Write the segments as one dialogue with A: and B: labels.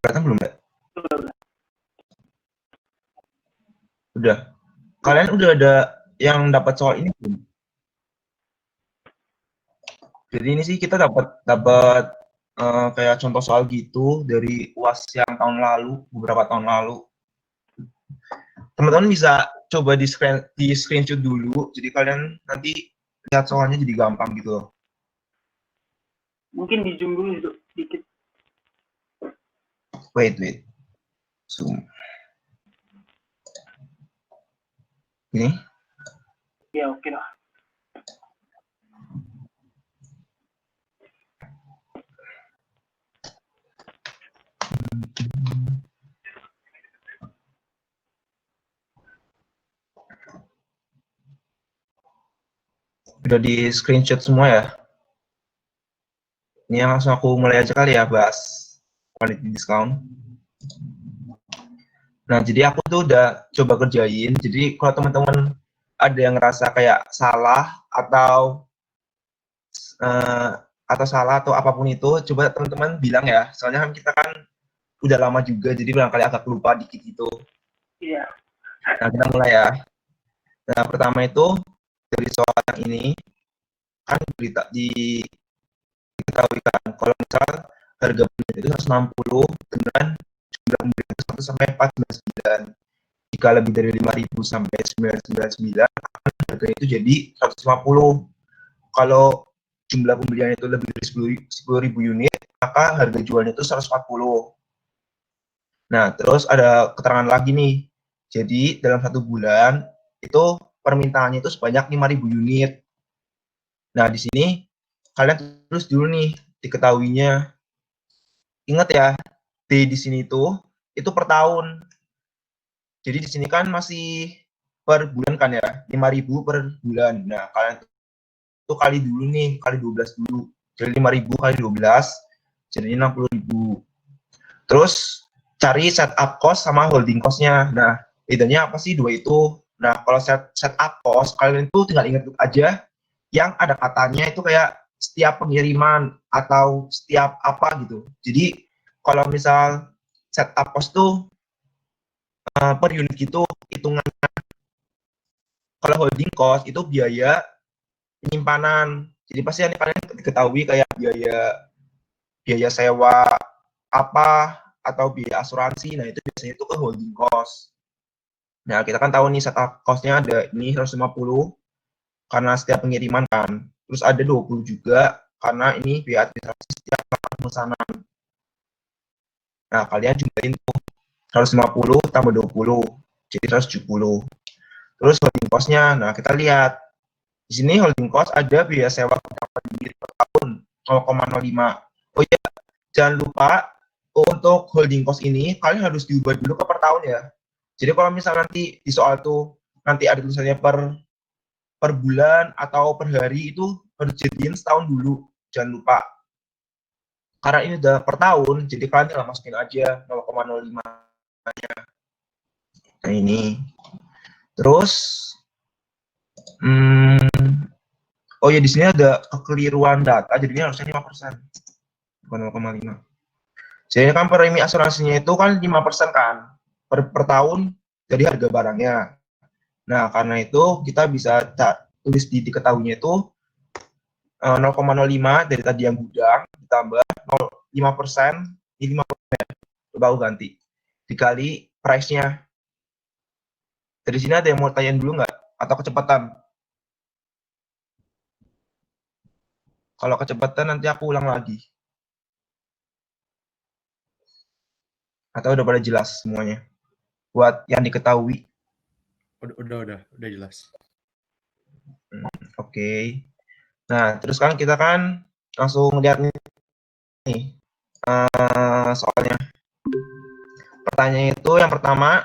A: Datang belum, Mbak? Udah. Kalian udah ada yang dapat soal ini belum? Jadi ini sih kita dapat kayak contoh soal gitu dari UAS yang beberapa tahun lalu. Teman-teman bisa coba di screenshot dulu, jadi kalian nanti lihat soalnya jadi gampang gitu loh.
B: Mungkin di zoom dulu dikit.
A: Wait. Zoom. Ini?
B: Ya, oke lah.
A: Udah di screenshot semua ya? Ini langsung aku mulai aja kali ya bahas quality discount. Nah, jadi aku tuh udah coba kerjain. Jadi kalau teman-teman ada yang ngerasa kayak salah atau apapun itu, coba teman-teman bilang ya. Soalnya kan kita kan udah lama juga, jadi barangkali agak lupa dikit gitu.
B: Iya.
A: Nah, kita mulai ya. Nah, pertama itu dari soal yang ini kan diketahui kan kalau misal harga beli itu 160 dengan jumlah pembelian itu 1 sampai 499. Jika lebih dari 5.000 sampai 999 harga itu jadi 150. Kalau jumlah pembelian itu lebih dari 10.000 unit, maka harga jualnya itu 140. Nah, terus ada keterangan lagi nih. Jadi dalam 1 bulan itu permintaannya itu sebanyak 5.000 unit. Nah, di sini kalian terus dulu nih diketahuinya. Ingat ya, di sini itu per tahun. Jadi di sini kan masih per bulan kan ya, 5.000 per bulan. Nah, kalian itu kali dulu nih, kali 12 dulu. Jadi 5.000 kali 12, jadi 60.000. Terus cari setup cost sama holding cost-nya. Nah, bedanya apa sih dua itu? Nah, kalau setup cost, kalian itu tinggal ingat aja yang ada katanya itu kayak setiap pengiriman atau setiap apa gitu. Jadi kalau misal setup cost tuh per unit gitu hitungan. Kalau holding cost itu biaya penyimpanan. Jadi pasti kalian diketahui kayak biaya sewa apa atau biaya asuransi. Nah, itu biasanya itu ke holding cost. Nah, kita kan tahu nih setup cost-nya ada ini 150 karena setiap pengiriman kan. Terus ada 20 juga karena ini biaya administrasi setiap pemesanan. Nah, kalian jumlahin tuh 150 tambah 20, jadi 170. Terus holding cost-nya, nah kita lihat. Di sini holding cost ada biaya sewa per tahun 0,05. Oh iya, jangan lupa untuk holding cost ini kalian harus diubah dulu ke per tahun ya. Jadi kalau misalnya nanti di soal tuh nanti ada tulisannya per bulan atau per hari itu harus jadiin setahun dulu. Jangan lupa. Karena ini udah per tahun, jadi kalian tinggal masukin aja 0,05-nya. Nah ini. Terus, oh ya di sini ada kekeliruan data, jadinya harusnya 5%, bukan 0,5. Jadi kan premi asuransinya itu kan 5% kan per tahun dari harga barangnya. Nah, karena itu kita bisa tulis di diketahuinya itu 0,05 dari tadi yang gudang ditambah 5%, ini 5%, coba aku ganti, dikali price-nya. Dari sini ada yang mau tanyain dulu nggak? Atau kecepatan? Kalau kecepatan nanti aku ulang lagi. Atau udah pada jelas semuanya? Buat yang diketahui.
C: Udah jelas.
A: Oke. Nah, terus kan kita kan langsung lihat nih soalnya. Pertanyaan itu yang pertama,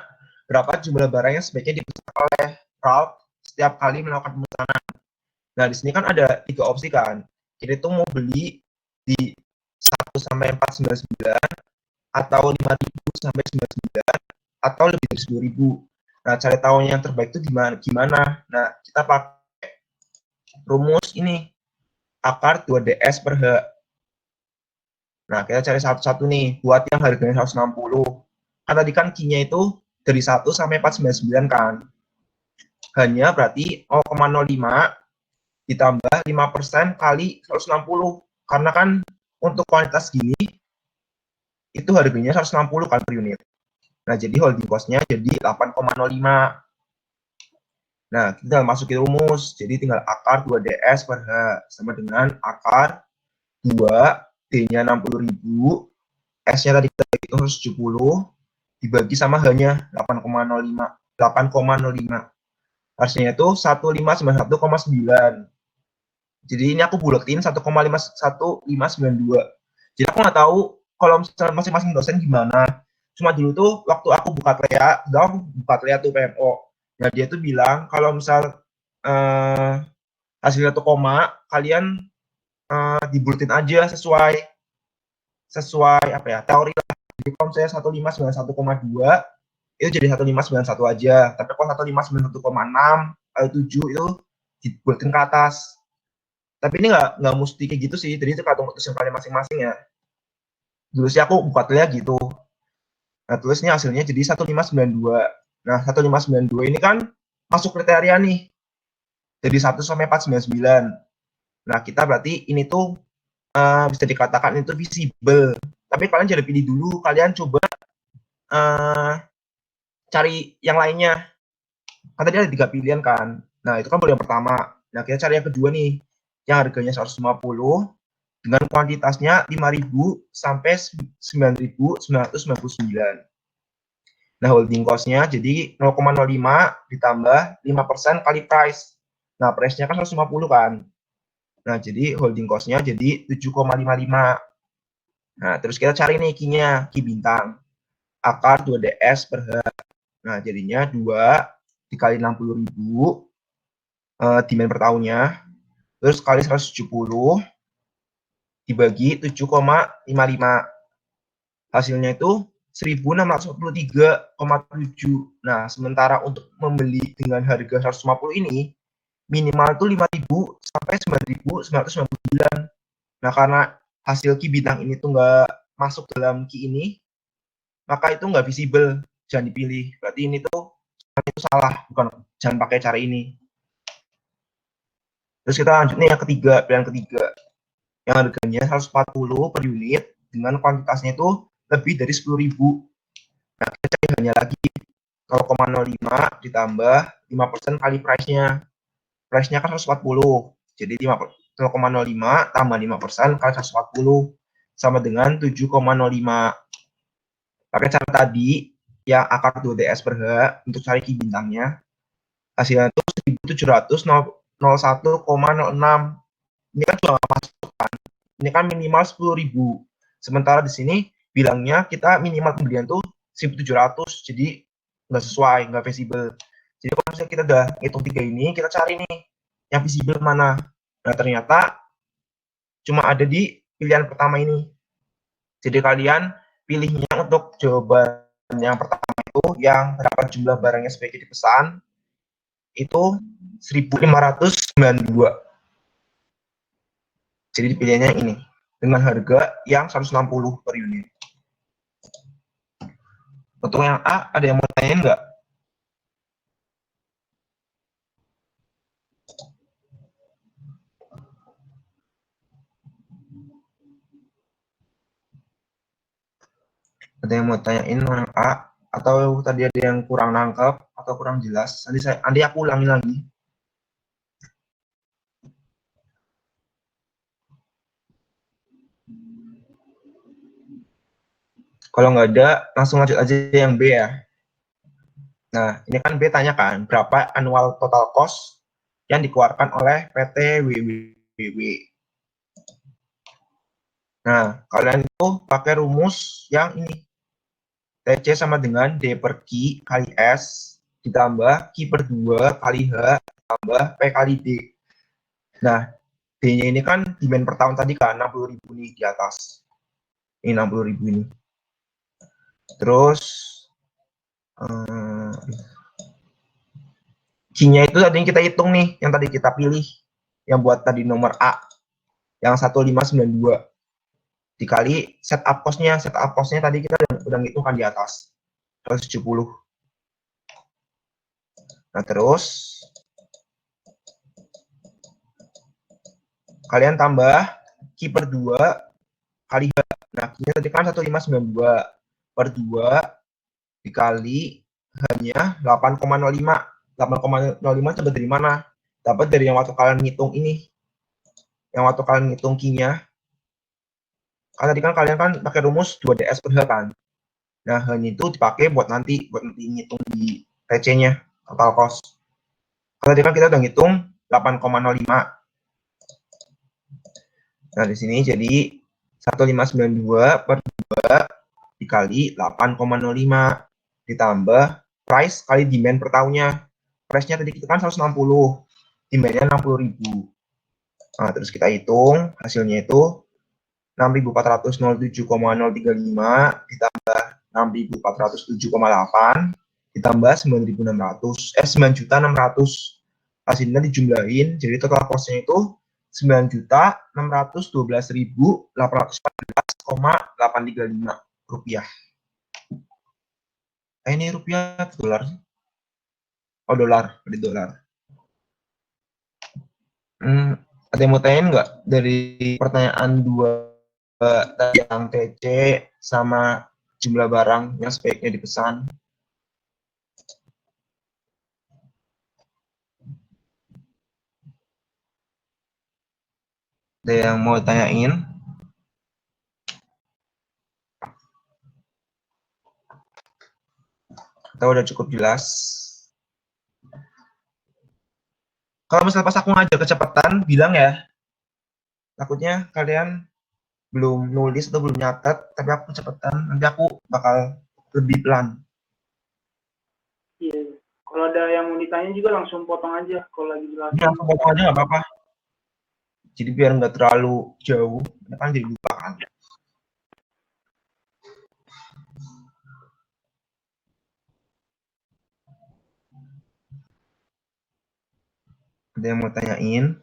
A: berapa jumlah barang yang sebaiknya dipesan oleh Ralph setiap kali melakukan pemesanan? Nah, di sini kan ada 3 opsi kan. Kita tuh mau beli di 1 sampai 499 atau 5.000 sampai 99 atau lebih dari 10.000. Nah, cari tahu yang terbaik itu gimana? Nah, kita pakai rumus ini akar 2DS per H. Nah, kita cari satu-satu nih, buat yang harganya 160. Kan tadi kan Q-nya itu dari 1 sampai 499 kan. Hanya berarti 0,05 ditambah 5% kali 160. Karena kan untuk kualitas gini, itu harganya 160 kan per unit. Nah, jadi holding cost-nya jadi 8,05. Nah, kita masukin rumus. Jadi tinggal akar 2DS per H sama dengan akar 2, D-nya 60.000, S-nya tadi kita hitung 170, dibagi sama H-nya 8,05. 8,05. Hasilnya itu 1591,9. Jadi ini aku buletin 1,1592. Jadi aku nggak tahu kalau misalnya masing-masing dosen gimana. Cuma dulu tuh waktu aku buka TLEA tuh PMO. Nah dia tuh bilang kalau misal hasilnya 1 koma, kalian dibuletin aja sesuai apa ya, teori lah. Jadi kalau misalnya 1591,2 itu jadi 1591 aja. Tapi kalau 1591,6 atau 7 itu dibuletin ke atas. Tapi ini nggak mesti kayak gitu sih. Jadi itu tergantung keputusan kalian masing-masing ya. Dulu sih aku buka TLEA gitu. Nah, tulisnya hasilnya jadi 1592. Nah, 1592 ini kan masuk kriteria nih. Dari 1 sampai 499. Nah, kita berarti ini tuh bisa dikatakan itu visible. Tapi kalian jangan pilih dulu. Kalian coba cari yang lainnya. Kan tadi ada 3 pilihan kan. Nah, itu kan baru yang pertama. Nah, kita cari yang kedua nih. Yang harganya 150 dengan kuantitasnya 5.000 sampai 9.999. Nah, holding cost-nya jadi 0,05 ditambah 5% kali price. Nah, price-nya kan 150 kan. Nah, jadi holding cost-nya jadi 7,55. Nah, terus kita cari nih Q-nya, Q bintang. Akar 2DS per H. Nah, jadinya 2 dikali 60.000 demand per tahunnya. Terus kali 170 dibagi 7,55. Hasilnya itu 1.643,7. Nah, sementara untuk membeli dengan harga 150 ini minimal itu 5.000 sampai 9.999. Nah, karena hasil Q bintang ini tuh nggak masuk dalam Q ini, maka itu nggak visible, jangan dipilih. Berarti ini tuh itu salah, jangan pakai cara ini. Terus kita lanjut nih yang ketiga, pilihan ketiga. Yang harganya 140 per unit dengan kuantitasnya itu lebih dari 10.000. Nah, kita cari hanya lagi 0,05 ditambah 5% kali price-nya. Price-nya kan 140. Jadi 0,05 tambah 5% kali 140 sama dengan 7,05. Pakai cara tadi yang akar 2DS per H untuk cari Q bintangnya. Hasilnya itu 1.701,06. Ini kan juga nggak masuk kan. Ini kan minimal 10.000. Sementara di sini bilangnya kita minimal pembelian tuh 1.700. Jadi nggak sesuai, nggak visible. Jadi kalau misalnya kita udah hitung 3 ini, kita cari nih yang visible mana. Nah, ternyata cuma ada di pilihan pertama ini. Jadi kalian pilihnya untuk jawaban yang pertama itu yang berapa jumlah barangnya sebaiknya dipesan itu 1.592. Jadi dipilihnya ini dengan harga yang 160 per unit. Untuk yang A, ada yang mau tanyain nggak? Ada yang mau tanyain yang A? Atau tadi ada yang kurang nangkep atau kurang jelas? Nanti aku ulangi lagi. Kalau nggak ada, langsung lanjut aja yang B ya. Nah, ini kan B tanya kan, berapa annual total cost yang dikeluarkan oleh PT WWW. Nah, kalian itu pakai rumus yang ini. TC sama dengan D per Q kali S ditambah Q per 2 kali H ditambah P kali D. Nah, D-nya ini kan demand per tahun tadi kan, 60.000 nih di atas. Ini 60.000 ini. Terus, Q-nya itu tadi yang kita hitung nih, yang tadi kita pilih. Yang buat tadi nomor A, yang 1592. dikali setup cost-nya. Setup cost-nya tadi kita udah ngitung kan di atas 170. Nah, terus kalian tambah Q per 2 kali H. Nah, Q-nya tadi kan 1592 per 2 dikali hanya 8,05. 8,05 coba dari mana? Dapat dari yang waktu kalian ngitung ini. Yang waktu kalian ngitung Q-nya. Kan tadi kan kalian kan pakai rumus 2DS per H kan. Nah, H-nya itu dipakai buat nanti ngitung di TC-nya, total cost. Kalau tadi kan kita udah ngitung 8,05. Nah, di sini jadi 1592 per 2 dikali 8,05 ditambah price kali demand per tahunnya. Price-nya tadi kita kan 160, demand-nya 60.000. Nah, terus kita hitung hasilnya itu 6.407,035 ditambah 6.407,8 ditambah 9.600. Hasilnya dijumlahin, jadi total cost-nya itu 9.612.814,835 rupiah. Ini rupiah atau dolar? Oh, dolar, di dolar. Ada yang mau tanyain nggak dari pertanyaan 2 yang TC sama jumlah barang yang sebaiknya dipesan? Ada yang mau tanyain? Atau udah cukup jelas? Kalau misalnya pas aku ngajar kecepatan, bilang ya. Takutnya kalian belum nulis atau belum nyatet, tapi aku kecepatan, nanti aku bakal lebih pelan.
B: Iya. Kalau ada yang mau ditanya juga langsung potong aja kalau lagi jelasin.
A: Ini langsung potong aja nggak apa-apa. Jadi biar nggak terlalu jauh, kan jadi lupa kan. Ada yang mau tanyain?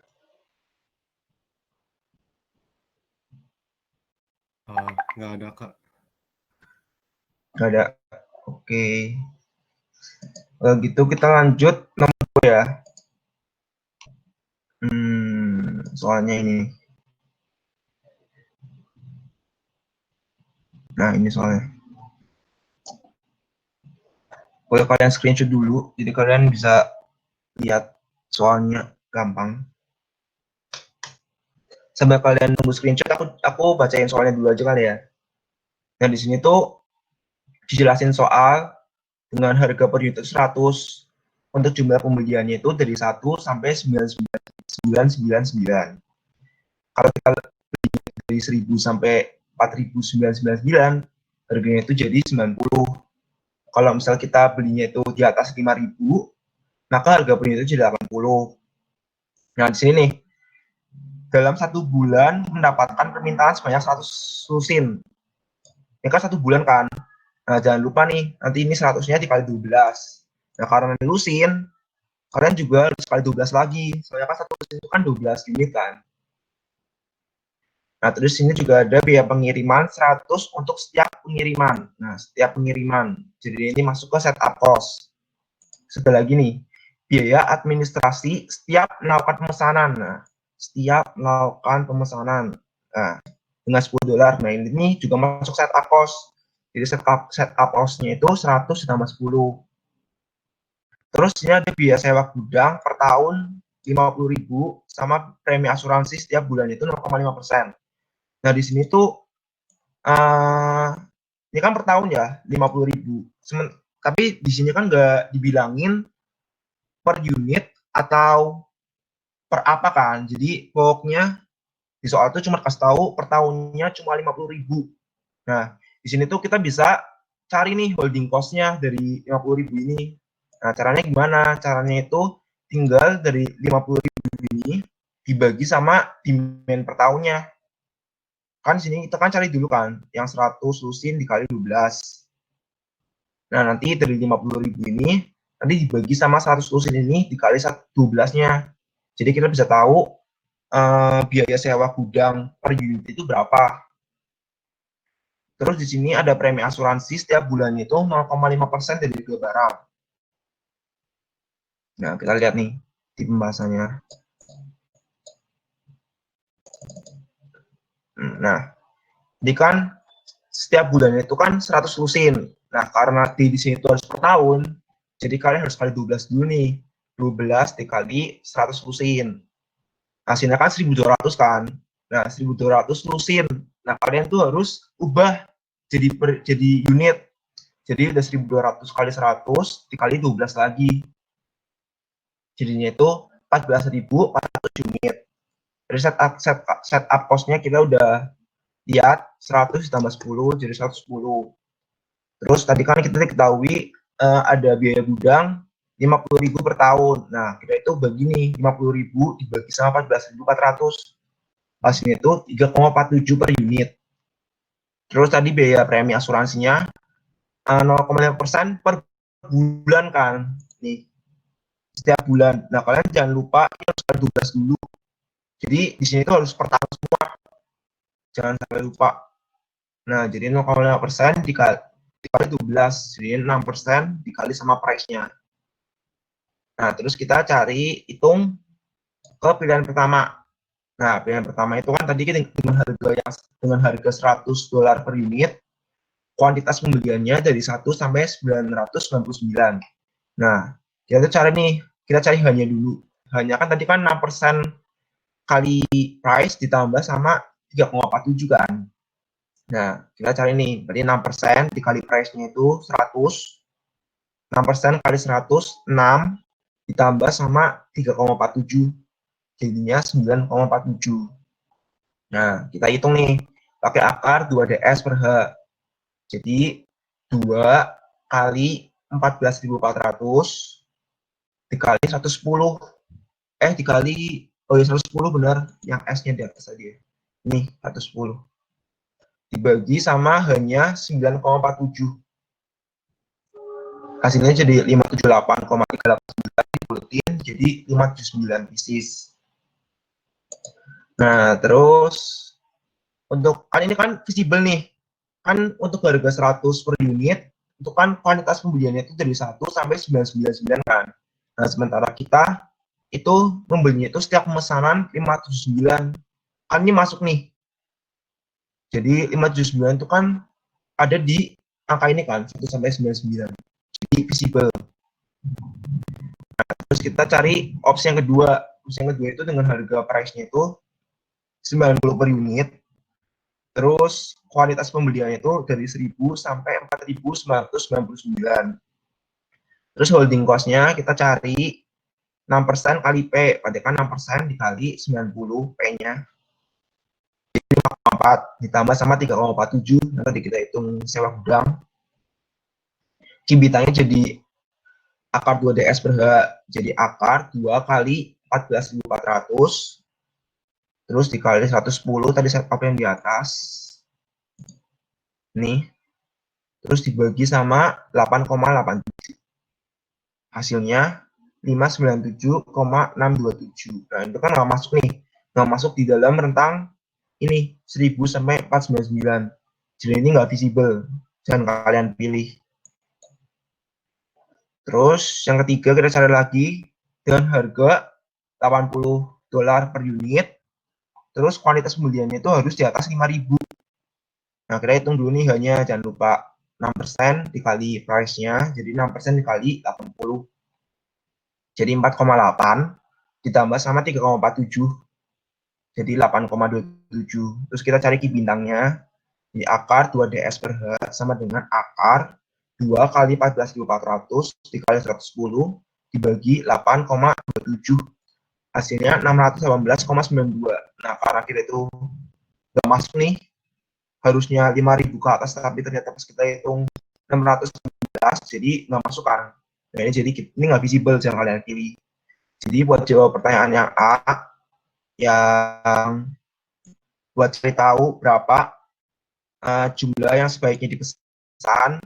C: Nggak ada, Kak.
A: Nggak ada. Oke. Kalau gitu kita lanjut nomor 2 ya. Soalnya ini. Nah, ini soalnya. Boleh kalian screenshot dulu, jadi kalian bisa lihat soalnya gampang. Sambil kalian tunggu screenshot, aku bacain soalnya dulu aja kali ya. Nah, di sini tuh dijelasin soal dengan harga per unit 100 untuk jumlah pembeliannya itu dari 1 sampai 999. Kalau kita beli dari 1000 sampai 4.999, harganya itu jadi 90. Kalau misal kita belinya itu di atas 5.000, maka harga per unit itu jadi 80. Nah, di sini nih, dalam 1 bulan mendapatkan permintaan sebanyak 100 lusin. Ini kan 1 bulan kan. Nah, jangan lupa nih, nanti ini 100-nya dikali 12. Nah, karena ini lusin, kalian juga harus kali 12 lagi. Soalnya kan 1 lusin itu kan 12 unit kan. Nah, terus ini juga ada biaya pengiriman 100 untuk setiap pengiriman. Nah, setiap pengiriman. Jadi ini masuk ke setup cost. Sebelah lagi nih, biaya administrasi setiap melakukan pemesanan. Nah, setiap melakukan pemesanan. Nah, dengan 10 dolar. Nah, ini juga masuk setup cost. Jadi setup cost-nya itu 100 ditambah 10. Terus ini ada biaya sewa gudang per tahun 50.000 sama premi asuransi setiap bulan itu 0,5%. Nah, di sini tuh ini kan per tahun ya 50.000. Tapi di sini kan nggak dibilangin per unit atau per apa kan. Jadi pokoknya di soal itu cuma kasih tahu per tahunnya cuma 50.000. Nah, di sini tuh kita bisa cari nih holding cost-nya dari 50.000 ini. Nah, caranya gimana? Caranya itu tinggal dari 50.000 ini dibagi sama demand per tahunnya. Kan di sini kita kan cari dulu kan, yang 100 lusin dikali 12. Nah, nanti dari 50.000 ini, nanti dibagi sama 100 lusin ini dikali 12-nya. Jadi kita bisa tahu biaya sewa gudang per unit itu berapa. Terus di sini ada premi asuransi setiap bulannya itu 0,5% dari harga barang. Nah, kita lihat nih di pembahasannya. Nah, ini kan setiap bulannya itu kan 100 lusin. Nah, karena di sini itu harus per tahun, jadi kalian harus kali 12 dulu nih. 12 dikali 100 lusin. Hasilnya kan 1.200 kan. Nah, 1.200 lusin. Nah, kalian tuh harus ubah jadi unit. Jadi udah 1.200 kali 100 dikali 12 lagi. Jadinya itu 14.400 unit. Dari setup cost-nya kita udah lihat 100 ditambah 10 jadi 110. Terus tadi kan kita ketahui ada biaya gudang 50.000 per tahun. Nah, kita itu bagi nih 50.000 dibagi sama 14.400. Hasilnya itu 3,47 per unit. Terus tadi biaya premi asuransinya 0,5% per bulan kan. Nih, setiap bulan. Nah, kalian jangan lupa ini harus 12 dulu. Jadi di sini itu harus per tahun semua. Jangan sampai lupa. Nah, jadi 0,5% dikali 12, jadi 6% dikali sama price-nya. Nah, terus kita cari hitung ke pilihan pertama. Nah, pilihan pertama itu kan tadi kita dengan harga $100 per unit, kuantitas pembeliannya dari 1 sampai 999. Nah, kita cari nih, kita cari hanya dulu. Hanya kan tadi kan 6% kali price ditambah sama 3,47 kan. Nah, kita cari nih, berarti 6% dikali price-nya itu 100, 6% kali 100, 6, ditambah sama 3,47, jadinya 9,47. Nah, kita hitung nih, pakai akar 2DS per H. Jadi, 2 kali 14.400 dikali 110. Dikali, oh ya 110 benar, yang S-nya di atas tadi ya. Nih, 110. Dibagi sama hanya 9,47. Hasilnya jadi 578,389 dibuletin jadi 579 pieces. Nah, terus untuk kan ini kan visible nih. Kan untuk harga 100 per unit, itu kan kuantitas pembeliannya itu dari 1 sampai 999 kan. Nah, sementara kita itu membelinya itu setiap pemesanan 579. Kan ini masuk nih. Jadi 579 itu kan ada di angka ini kan, 1 sampai 99. Jadi visible. Nah, terus kita cari opsi yang kedua. Opsi yang kedua itu dengan harga price-nya itu 90 per unit. Terus kualitas pembeliannya itu dari 1.000 sampai 4.999. Terus holding cost-nya kita cari 6% kali P. Berarti kan 6% dikali 90 P-nya. Jadi 5,4 ditambah sama 3,47. Nanti kita hitung sewa gudang. Cibitannya jadi akar 2DS per H. Jadi akar 2 kali 14.400. Terus dikali 110 tadi setup yang di atas. Nih. Terus dibagi sama 8,87. Hasilnya 597,627. Nah, itu kan nggak masuk nih. Nggak masuk di dalam rentang ini 1000 sampai 499. Jadi ini nggak visible. Jangan kalian pilih. Terus yang ketiga kita cari lagi dengan harga $80 per unit. Terus kuantitas pembeliannya itu harus di atas 5.000. Nah, kita hitung dulu nih hanya, jangan lupa 6% dikali price-nya, jadi 6% dikali 80. Jadi 4,8 ditambah sama 3,47. Jadi 8,27. Terus kita cari Ki bintangnya. Di akar 2DS per H sama dengan akar 2 kali 14.400 dikali 110 dibagi 8,27. Hasilnya 618,92. Nah, karena kita itu nggak masuk nih, harusnya 5.000 ke atas, tapi ternyata pas kita hitung 619, jadi nggak masuk kan. Nah, ini nggak visible, jangan kalian pilih. Jadi buat jawab pertanyaan yang A, yang buat cari tahu berapa jumlah yang sebaiknya dipesan,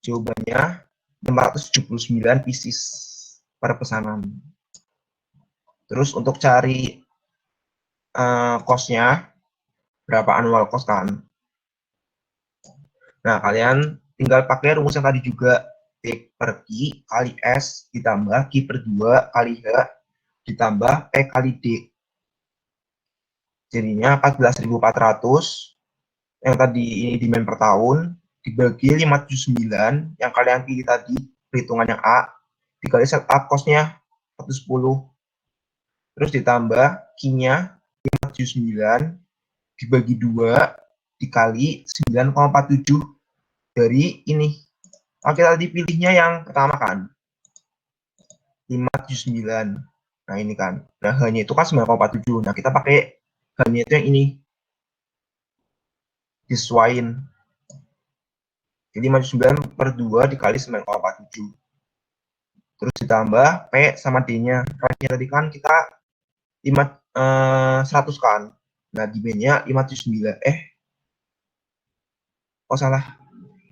A: jawabannya 679 pieces per pesanan. Terus untuk cari cost-nya, berapa annual cost kan. Nah, kalian tinggal pakai rumus yang tadi juga. P per Q kali S ditambah Q per 2 kali H ditambah P kali D. Jadinya 14.400 yang tadi ini demand per tahun dibagi 579 yang kalian pilih tadi perhitungan yang A dikali setup cost-nya 110 terus ditambah Q-nya 579 dibagi 2 dikali 9,47 dari ini. Oke, tadi pilihnya yang pertama kan 579. Nah ini kan, nah hanya itu kan 9,47. Nah kita pakai hanya itu yang ini disesuaiin. Jadi 59 per 2 dikali 9,47. Terus ditambah P sama D-nya. P-nya tadi kan kita 100 kan. Nah demand-nya 579. Oh salah.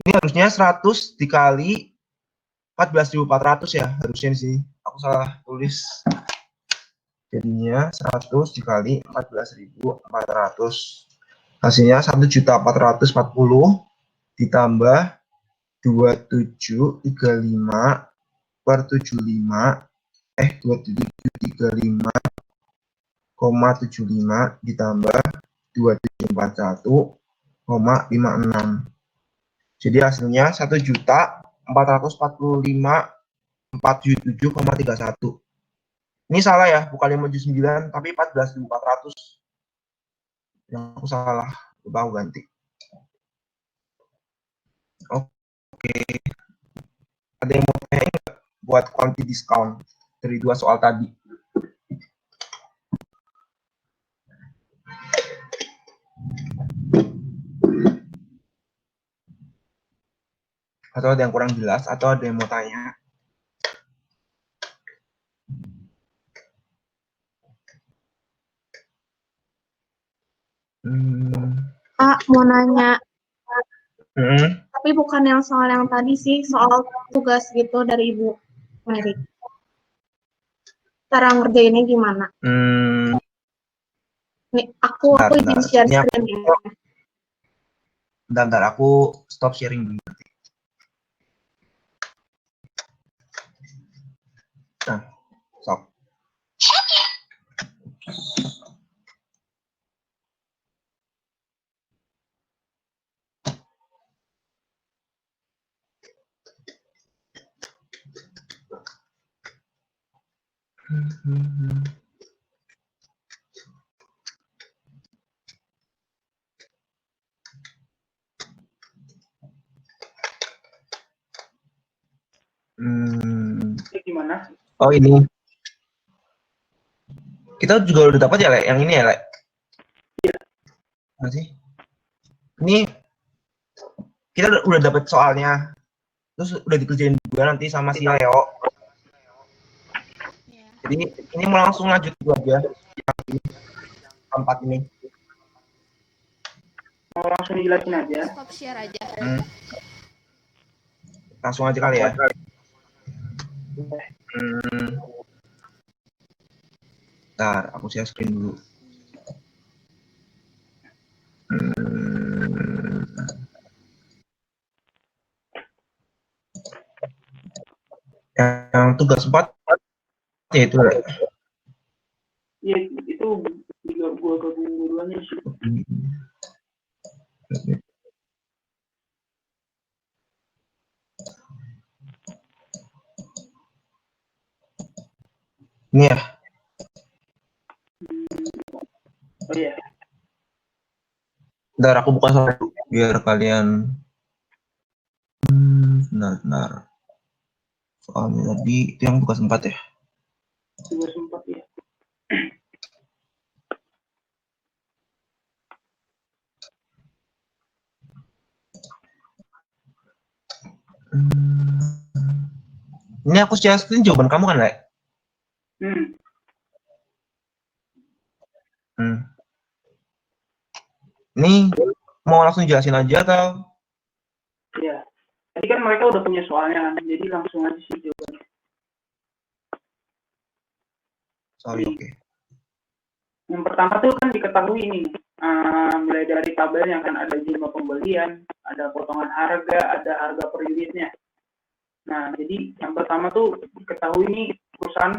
A: Ini harusnya 100 dikali 14.400 ya. Harusnya di sini. Aku salah tulis. Jadinya 100 dikali 14.400. Hasilnya 1.440 ditambah 2735 per 75 2735,75 ditambah 2741,56. Jadi hasilnya 1.445.477,31. Ini salah ya, bukan 579 tapi 14.400. Yang aku salah, coba aku ganti. Oke. Ada yang mau tanya nggak buat quantity discount dari 2 soal tadi? Atau ada yang kurang jelas atau ada yang mau tanya?
D: Kak, mau nanya,
A: Hmm.
D: tapi bukan yang soal yang tadi sih, soal tugas gitu dari Ibu Mary. Cara ngerjainnya gimana? Nih, aku izin share
A: Ini
D: screen ya.
A: Bentar, aku stop sharing dulu. Nah, stop.
B: Gimana?
A: Oh ini. Kita juga udah dapat ya, Le? Yang ini ya, Le?
B: Iya.
A: Masih? Ini kita udah dapat soalnya. Terus udah dikerjain juga nanti sama si Leo. Jadi ini mau langsung lanjut dulu aja. Yang ini, keempat ini.
B: Mau langsung dijelasin aja.
E: Stop share aja.
A: Langsung aja kali ya. Bentar, aku share screen dulu. Yang tugas 4 ya itu, Le.
B: Iya, itu gua gabung duluannya sih.
A: Ini ya.
B: Oh iya.
A: Bentar, aku buka satu biar kalian. Benar. Soalnya tadi itu yang tugas 4 ya.
B: Tugas 4 ya.
A: Ini aku share screen jawaban kamu kan, Le? Ini mau langsung jelasin aja atau?
B: Iya. Tadi kan mereka udah punya soalnya kan, jadi langsung aja sih jawabannya.
A: Sorry, oke.
B: Yang pertama tuh kan diketahui ini, mulai dari tabelnya kan ada jumlah pembelian, ada potongan harga, ada harga per unitnya. Nah, jadi yang pertama tuh diketahui nih perusahaan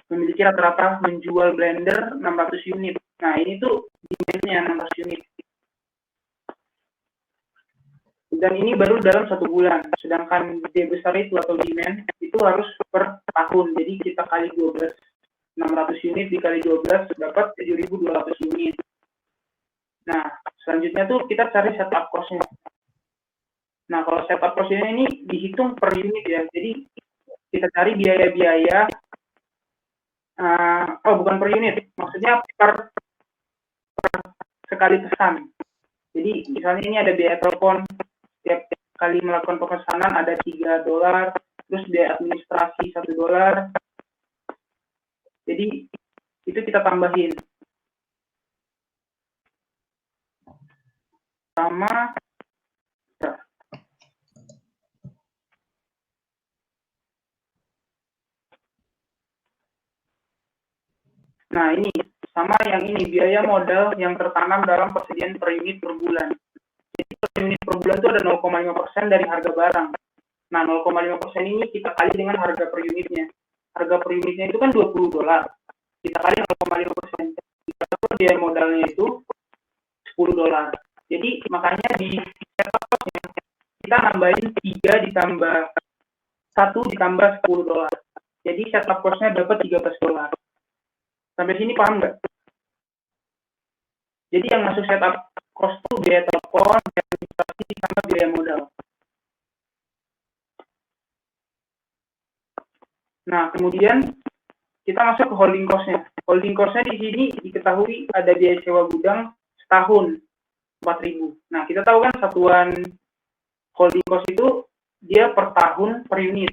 B: memiliki rata-rata menjual blender 600 unit. Nah, ini tuh demand-nya 600 unit. Dan ini baru dalam 1 bulan. Sedangkan D besar itu atau demand itu harus per tahun. Jadi kita kali 12. 600 unit dikali 12 dapat 7.200 unit. Nah, selanjutnya tuh kita cari setup cost-nya. Nah, kalau setup cost-nya ini dihitung per unit ya. Jadi kita cari biaya-biaya, bukan per unit, maksudnya per sekali pesan. Jadi misalnya ini ada biaya telepon, setiap kali melakukan pemesanan ada $3, terus biaya administrasi $1. Jadi itu kita tambahin. Sama nah ini sama yang ini biaya modal yang tertanam dalam persediaan per unit per bulan. Jadi per unit per bulan itu ada 0,5% dari harga barang. Nah 0,5% ini kita kali dengan harga per unitnya. Harga per unitnya itu kan $20. Kita kali 0,5%. Kita biaya modalnya itu $10. Jadi makanya di setup cost-nya kita nambahin 3 ditambah 1 ditambah $10. Jadi setup cost-nya dapat $13. Sampai sini paham nggak? Jadi yang masuk setup cost itu biaya telepon, biaya administrasi, sama biaya modal. Nah, kemudian kita masuk ke holding cost-nya. Holding cost-nya di sini diketahui ada biaya sewa gudang setahun 4.000. Nah, kita tahu kan satuan holding cost itu dia per tahun per unit.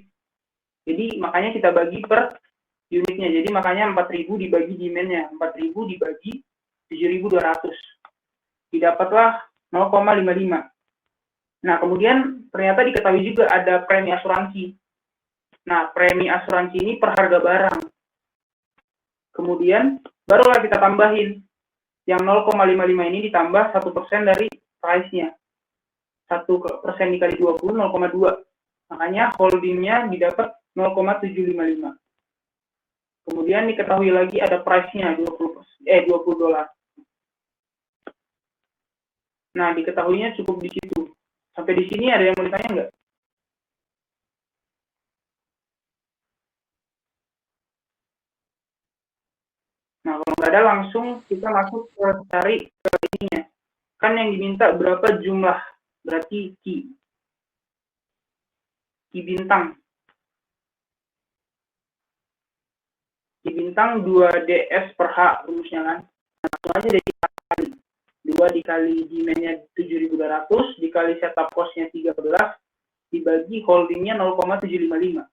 B: Jadi makanya kita bagi per unitnya. Jadi makanya 4.000 dibagi demand-nya. 4.000 dibagi 7.200. Didapatlah 0,55. Nah, kemudian ternyata diketahui juga ada premi asuransi. Nah, premi asuransi ini per harga barang. Kemudian barulah kita tambahin. Yang 0,55 ini ditambah 1% dari price-nya. 1% dikali 20, 0,2. Makanya holdingnya didapat 0,755. Kemudian diketahui lagi ada price-nya $20. Nah, diketahuinya cukup di situ. Sampai di sini ada yang mau ditanya nggak? Nah, kalau nggak ada langsung kita masuk ke cari ke ininya. Kan yang diminta berapa jumlah? Berarti key bintang. Key bintang 2 DS per H rumusnya kan. Nah, langsung aja dari 2 dikali demand-nya 7.200 dikali setup cost-nya 13 dibagi holding-nya 0,755.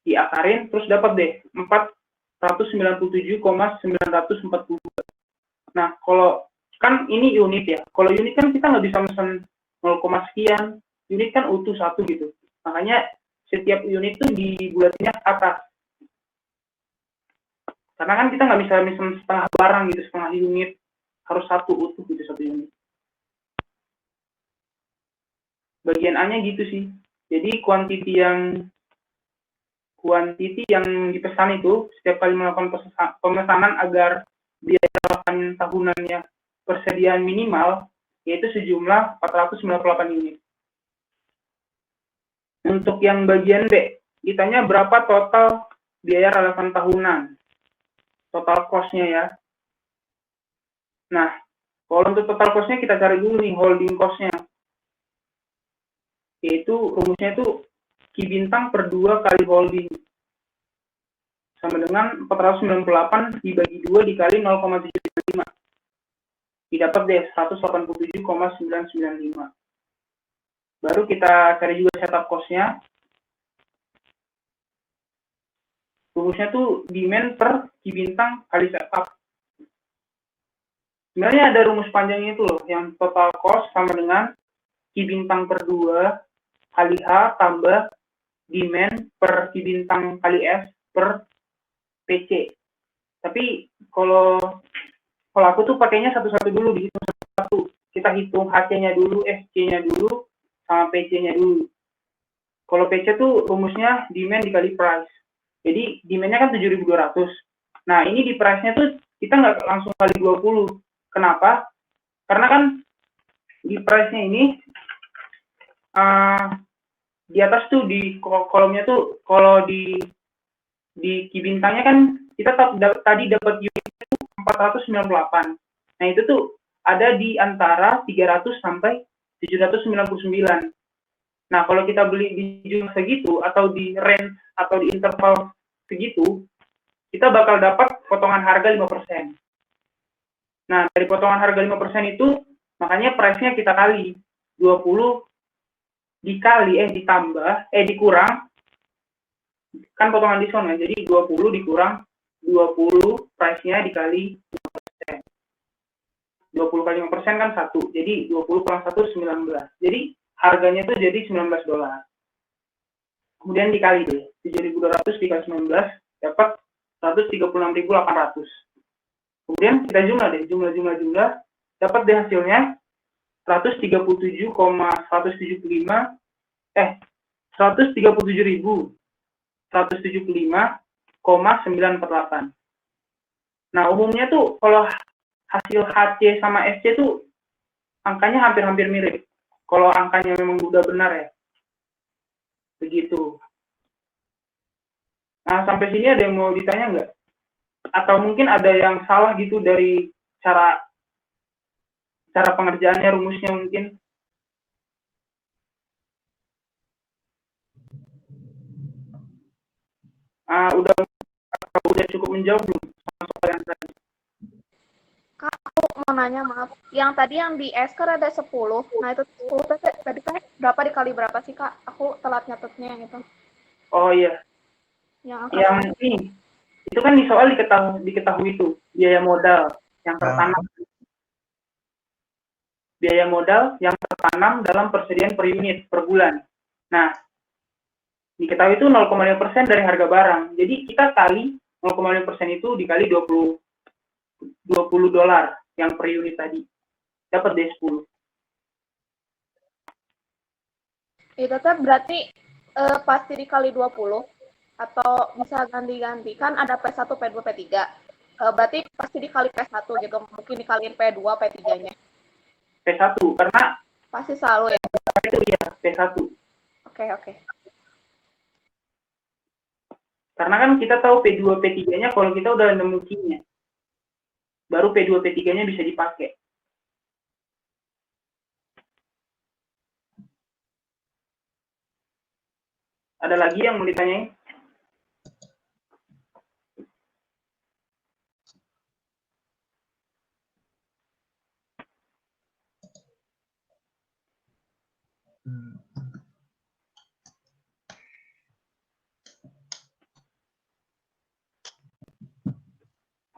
B: Diakarin terus dapat deh 497,942. Nah, kalau kan ini unit ya. Kalau unit kan kita nggak bisa mesen 0, sekian. Unit kan utuh satu gitu. Makanya setiap unit tuh dibulatinnya ke atas. Karena kan kita nggak bisa mesen setengah barang gitu, setengah unit. Harus satu utuh gitu, satu unit. Bagian A-nya gitu sih. Jadi kuantiti yang dipesan itu setiap kali melakukan pemesanan agar biaya tahunannya persediaan minimal yaitu sejumlah 498 unit. Untuk yang bagian B, ditanya berapa total biaya relevan tahunan. Total cost-nya ya. Nah, kalau untuk total cost-nya kita cari dulu nih holding cost-nya. Yaitu rumusnya itu Q bintang per 2 kali holding. Sama dengan 498 dibagi 2 dikali 0,755. Didapat deh 187,995. Baru kita cari juga setup cost-nya. Rumusnya tuh demand per Q bintang kali setup. Sebenarnya ada rumus panjangnya itu loh, yang total cost sama dengan Q bintang per 2 kali H tambah demand per Q bintang kali S per PC. Tapi kalau aku tuh pakainya satu-satu dulu, dihitung satu. Kita hitung HC-nya dulu, FC-nya dulu, sama PC-nya dulu. Kalau PC tuh rumusnya demand dikali price. Jadi demand-nya kan 7.200. Nah, ini di price-nya tuh kita nggak langsung kali 20. Kenapa? Karena kan di price-nya ini di atas tuh di kolomnya tuh kalau di Ki Bintangnya kan kita tadi dapat unit itu 498. Nah, itu tuh ada di antara 300 sampai 799. Nah, kalau kita beli di jumlah segitu atau di range atau di interval segitu, kita bakal dapat potongan harga 5%. Nah, dari potongan harga 5% itu, makanya price-nya kita kali 20 dikurang, kan potongan diskon ya, jadi 20 dikurang 20 price-nya dikali 5%. 20 kali 5% kan 1, jadi 20 kurang 1, 19. Jadi harganya tuh jadi $19. Kemudian dikali deh, 7.200 dikali 19, dapat 136.800. Kemudian kita jumlah, dapat deh hasilnya 137.948. Nah, umumnya tuh kalau hasil HC sama FC tuh angkanya hampir-hampir mirip. Kalau angkanya memang udah benar ya. Begitu. Nah, sampai sini ada yang mau ditanya nggak? Atau mungkin ada yang salah gitu dari cara pengerjaannya, rumusnya mungkin? Udah cukup menjawab belum sama soal yang tadi?
D: Kak, aku mau nanya, maaf. Yang tadi yang di SKR ada 10. Nah, itu 10 tadi kan berapa dikali berapa sih, Kak? Aku telat nyatetnya yang itu.
B: Oh iya. Yang ini, itu kan di soal diketahui itu, biaya modal yang tertanam. Biaya modal yang tertanam dalam persediaan per unit per bulan. Nah, diketahui itu 0,5% dari harga barang. Jadi kita kali 0,5% itu dikali $20 yang per unit tadi. Dapat deh 10.
D: Itu tuh berarti pasti dikali 20 atau bisa ganti-ganti. Kan ada P1, P2, P3. Berarti pasti dikali P1 gitu. Mungkin dikaliin P2, P3-nya.
B: P1 karena
D: pasti selalu ya.
B: Itu ya P1.
D: Oke.
B: Karena kan kita tahu P2, P3-nya kalau kita udah nemu key-nya. Baru P2, P3-nya bisa dipakai. Ada lagi yang mau ditanyain?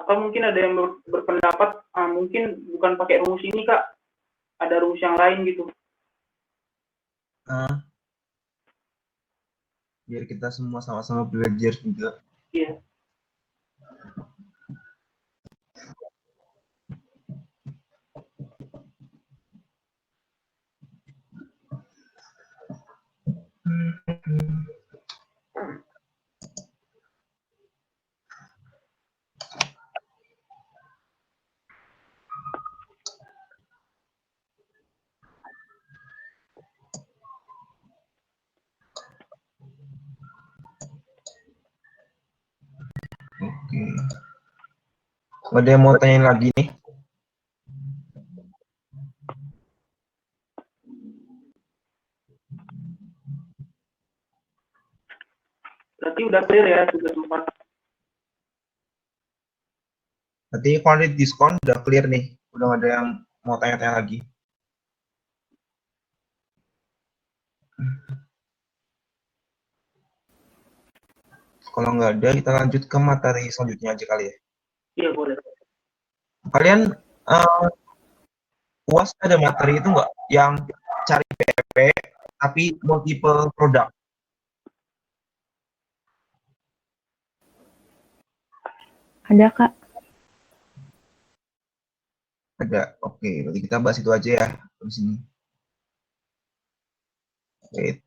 B: Atau mungkin ada yang berpendapat, mungkin bukan pakai rumus ini, Kak. Ada rumus yang lain gitu.
A: Biar kita semua sama-sama belajar juga.
B: Iya.
A: Oke. Ada yang mau tanyain lagi nih?
B: Berarti udah clear ya tugas 4.
A: Berarti quality diskon udah clear nih. Udah nggak ada yang mau tanya-tanya lagi. Kalau nggak ada, kita lanjut ke materi selanjutnya aja kali ya.
B: Iya, boleh.
A: Kalian UAS ada materi itu nggak yang cari PEP tapi multiple produk?
E: Ada, Kak.
A: Ada. Oke, berarti kita bahas itu aja ya di sini. Wait.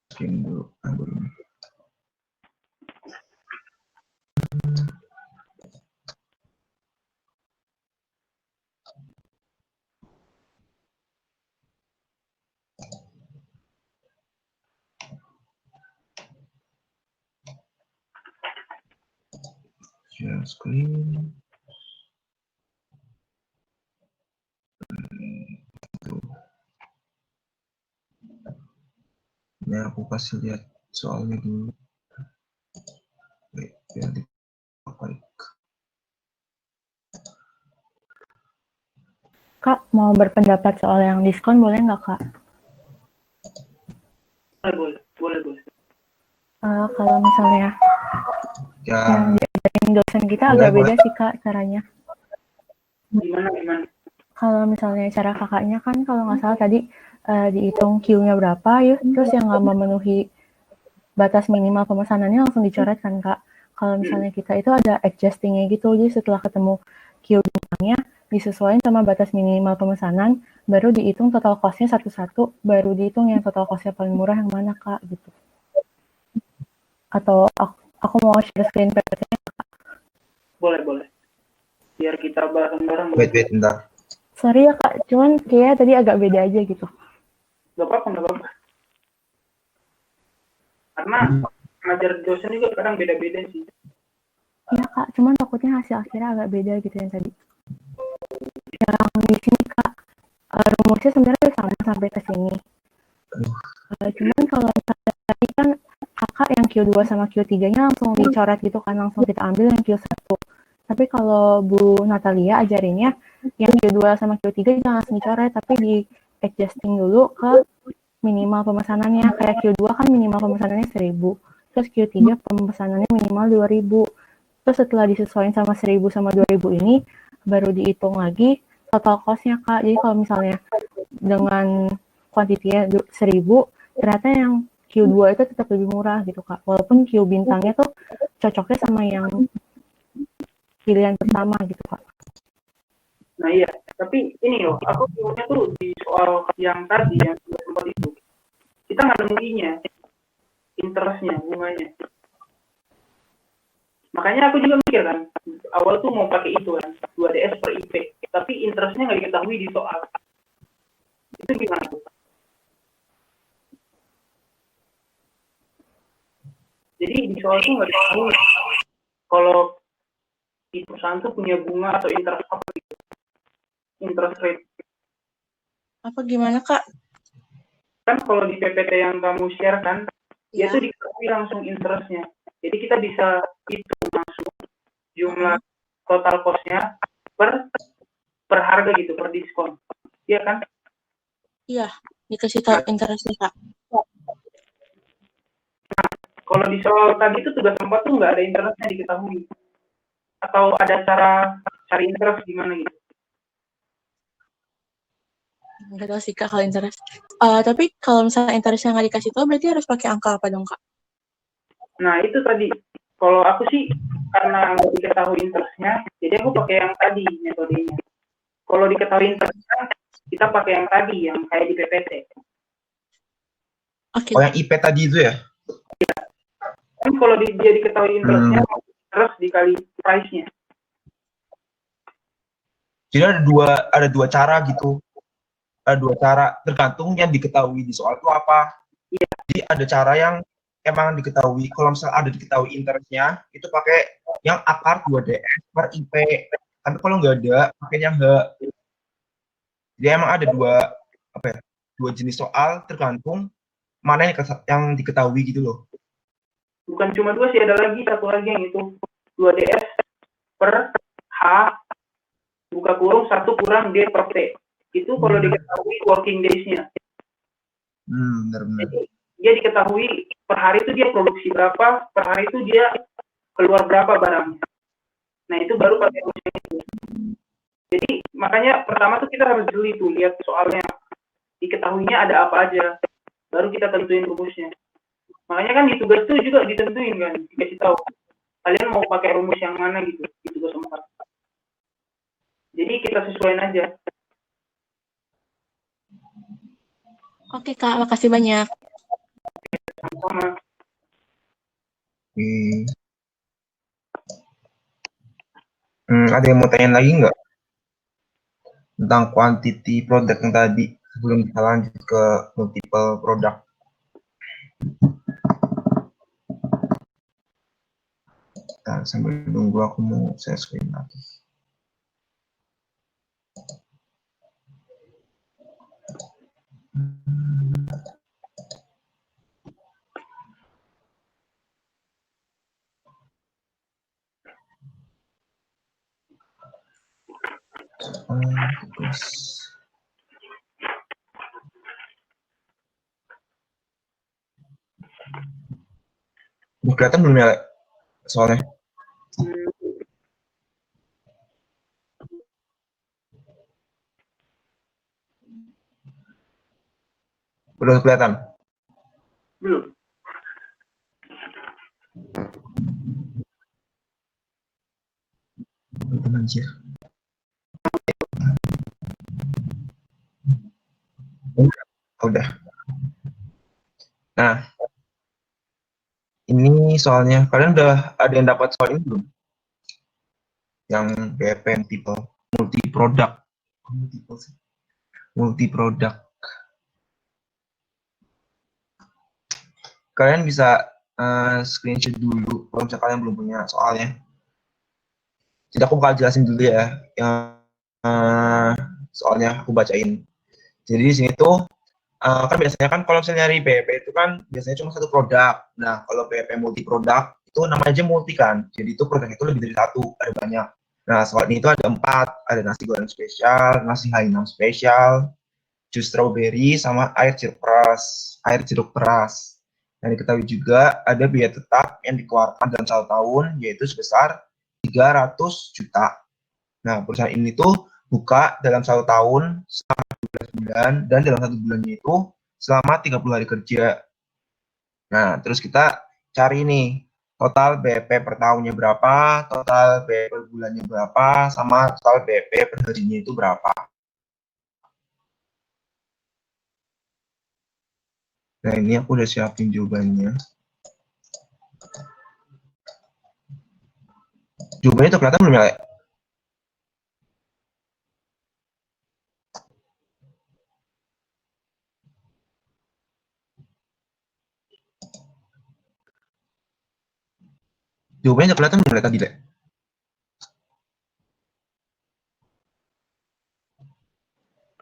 A: Screen dulu. Ini. Share screen. Ini aku kasih lihat soalnya dulu. Wait, biar dibalik.
E: Kak, mau berpendapat soal yang diskon boleh nggak, Kak?
B: Boleh.
E: Kalau misalnya
A: Ya,
E: yang diajarin dosen kita
A: boleh,
E: agak beda
A: boleh.
E: sih, Kak, caranya.
B: Gimana?
E: Kalau misalnya cara kakaknya kan kalau nggak salah tadi dihitung Q-nya berapa ya, terus yang nggak memenuhi batas minimal pemesanannya langsung dicoret kan, Kak. Kalau misalnya kita itu ada adjusting-nya gitu, jadi setelah ketemu Q bintangnya disesuaikan sama batas minimal pemesanan, baru dihitung total cost-nya satu-satu, baru dihitung yang total cost-nya paling murah yang mana, Kak, gitu. Atau aku mau share screen PPT-nya.
B: Boleh. Biar kita bareng-bareng.
A: Wait, bentar.
E: Sorry ya, Kak, cuman kayaknya tadi agak beda aja gitu.
B: Gak apa-apa. Karena ngajar dosen juga kadang beda-beda sih.
E: Iya, Kak, cuman takutnya hasil akhirnya agak beda gitu yang tadi. Yang di sini, Kak, rumusnya sebenarnya sama sampai ke sini. Cuman kalau misalnya tadi kan kakak yang Q2 sama Q3-nya langsung dicoret gitu kan, langsung kita ambil yang Q1. Tapi kalau Bu Natalia ajarinnya, yang Q2 sama Q3 jangan langsung dicoret, tapi di adjusting dulu ke minimal pemesanannya. Kayak Q2 kan minimal pemesanannya 1.000, terus Q3 pemesanannya minimal 2.000. Terus setelah disesuaikan sama 1.000 sama 2.000 ini, baru dihitung lagi total cost-nya, Kak. Jadi kalau misalnya dengan kuantitinya 1.000, ternyata yang Q2 itu tetap lebih murah gitu, Kak. Walaupun Q bintangnya tuh cocoknya sama yang pilihan pertama gitu, Kak.
B: Nah iya, tapi ini loh, aku bingungnya tuh di soal yang tadi, yang sempat itu. Kita nggak nemu I-nya, interest-nya, bunganya. Makanya aku juga mikir kan, awal tuh mau pakai itu kan, 2DS per IP. Tapi interest-nya nggak diketahui di soal. Itu gimana tuh? Jadi di soal itu nggak diketahui kalau di perusahaan tuh punya bunga atau interest apa gitu. Interest rate.
F: Apa gimana, Kak?
B: Kan kalau di PPT yang kamu share kan,
F: Ya.
B: dia tuh diketahui langsung interest-nya. Jadi kita bisa hitung langsung jumlah total cost-nya per harga gitu, per diskon. Iya kan?
F: Iya, dikasih tahu interestnya, Kak.
B: Kalau di soal tadi itu tugas 4 tuh nggak ada interest-nya diketahui. Atau ada cara cari interest gimana gitu.
F: Nggak tahu sih, Kak, kalau interest. Tapi kalau misalnya interestnya nggak dikasih tahu, berarti harus pakai angka apa dong, Kak?
B: Nah, itu tadi. Kalau aku sih, karena nggak diketahui interest-nya, jadi aku pakai yang tadi metodenya. Kalau diketahui interest-nya, kita pakai yang tadi, yang kayak di PPT.
F: Oke.
A: Oh, yang IP tadi itu ya?
B: Kan kalau dia diketahui interest-nya, terus dikali price-nya.
A: Jadi ada dua cara gitu. Ada dua cara, tergantung yang diketahui di soal itu apa.
B: Iya.
A: Jadi ada cara yang emang diketahui, kalau misalnya ada diketahui interestnya, itu pakai yang akar 2DS per IP. Tapi kalau nggak ada, pakai yang enggak. Jadi emang ada dua jenis soal, tergantung mana yang diketahui gitu loh.
B: Bukan cuma dua sih, ada lagi satu lagi yang itu 2DS per H buka kurung 1 kurang D per T. Itu kalau diketahui working days-nya.
A: Benar-benar.
B: Jadi dia diketahui per hari itu dia produksi berapa, per hari itu dia keluar berapa barangnya. Nah itu baru pakai rumusnya itu. Jadi makanya pertama tuh kita harus jeli tuh lihat soalnya diketahuinya ada apa aja, baru kita tentuin rumusnya. Makanya kan di tugas tuh juga ditentuin kan, dikasih tahu kalian mau pakai rumus yang mana gitu gue sama Kak. Jadi kita sesuaiin aja.
F: Oke Kak, makasih banyak.
B: Sama-sama.
A: Ada yang mau tanya lagi nggak tentang quantity product yang tadi sebelum kita lanjut ke multiple product? Nah, sambil nunggu aku mau share screen lagi. Terus. Udah kelihatan belum ya, soalnya? Udah kelihatan?
B: Belum.
A: Anjir. Udah. Nah, ini soalnya kalian udah ada yang dapat soal ini belum? Yang BEP multi product. Multi product. Kalian bisa screenshot dulu kalau misalnya kalian belum punya soalnya. Jadi aku bakal jelasin dulu ya yang soalnya aku bacain. Jadi di sini tuh kan biasanya kan kalau misalnya nyari BEP itu kan biasanya cuma satu produk. Nah, kalau BEP multi produk itu namanya aja multi kan. Jadi itu produk itu lebih dari satu, ada banyak. Nah, soal ini itu ada 4, ada nasi goreng spesial, nasi Hainam spesial, jus strawberry, sama air jeruk peras. Dan diketahui juga ada biaya tetap yang dikeluarkan dalam 1 tahun, yaitu sebesar 300 juta. Nah, perusahaan ini tuh buka dalam 1 tahun selama 12 bulan, dan dalam 1 bulannya itu selama 30 hari kerja. Nah, terus kita cari nih, total BEP per tahunnya berapa, total BEP per bulannya berapa, sama total BEP per harinya itu berapa. Nah, ini aku udah siapin jawabannya. Jawabannya itu kelihatan belum ya? Jawabannya udah kelihatan belum tadi, Le?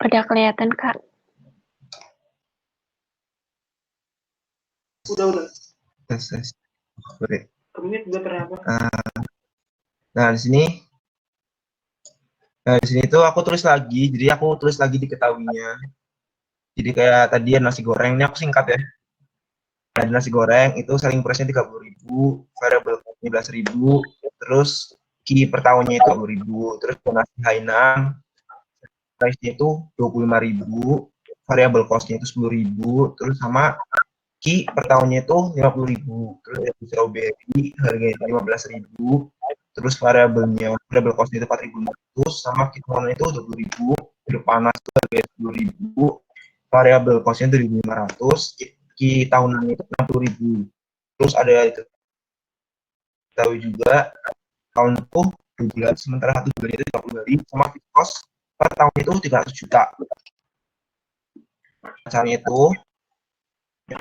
G: Udah kelihatan, Kak.
B: Udah.
A: Tes. Boleh.
B: Kemit gue ternyata.
A: Nah, di sini tuh aku tulis lagi, jadi aku tulis lagi diketahuinya. Jadi kayak tadi ya nasi goreng, ini aku singkat ya. Nah, nasi goreng itu selling price-nya 30.000, variable cost-nya 11.000, terus key per tahunnya itu 20.000, terus nasi Hainam price-nya itu 25.000, variable cost-nya itu 10.000, terus sama key per tahunnya itu 50.000, terus strawberry harganya itu 15.000, terus variable cost-nya itu 4.500, sama key tahunnya itu 20.000, jeruk panas itu harganya 10.000, variable cost-nya 1.500, key tahunan itu 60.000. Terus ada itu tahu juga tahun itu 2 bulan, sementara 1 bulan itu 30 hari, sama cost per tahun itu 300 juta. Caranya itu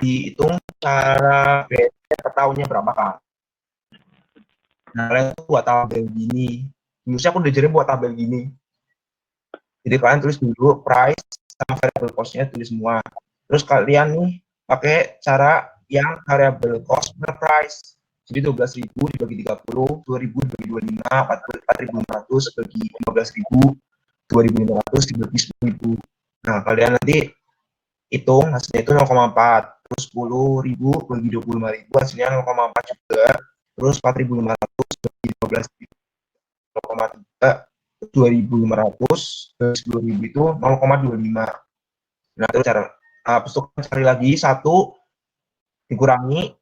A: dihitung cara BEP per tahunnya berapa kan. Nah, kalian tuh buat tabel gini. Minusnya aku udah jadi buat tabel gini. Jadi kalian tulis dulu price sama variable cost-nya tulis semua. Terus kalian nih pakai cara yang variable cost per price. Jadi 12.000 dibagi 30, 2.000 dibagi 25, 4.500 bagi 15.000, 2.500 dibagi 10.000. Nah, kalian nanti hitung hasilnya itu 0,4. Terus 10.000 bagi 25.000 hasilnya 0,4 juga. Terus 4.500 bagi 15.000 0,3. 2.500 bagi 10.000 itu 0,25. Nah, terus cari lagi 1 dikurangi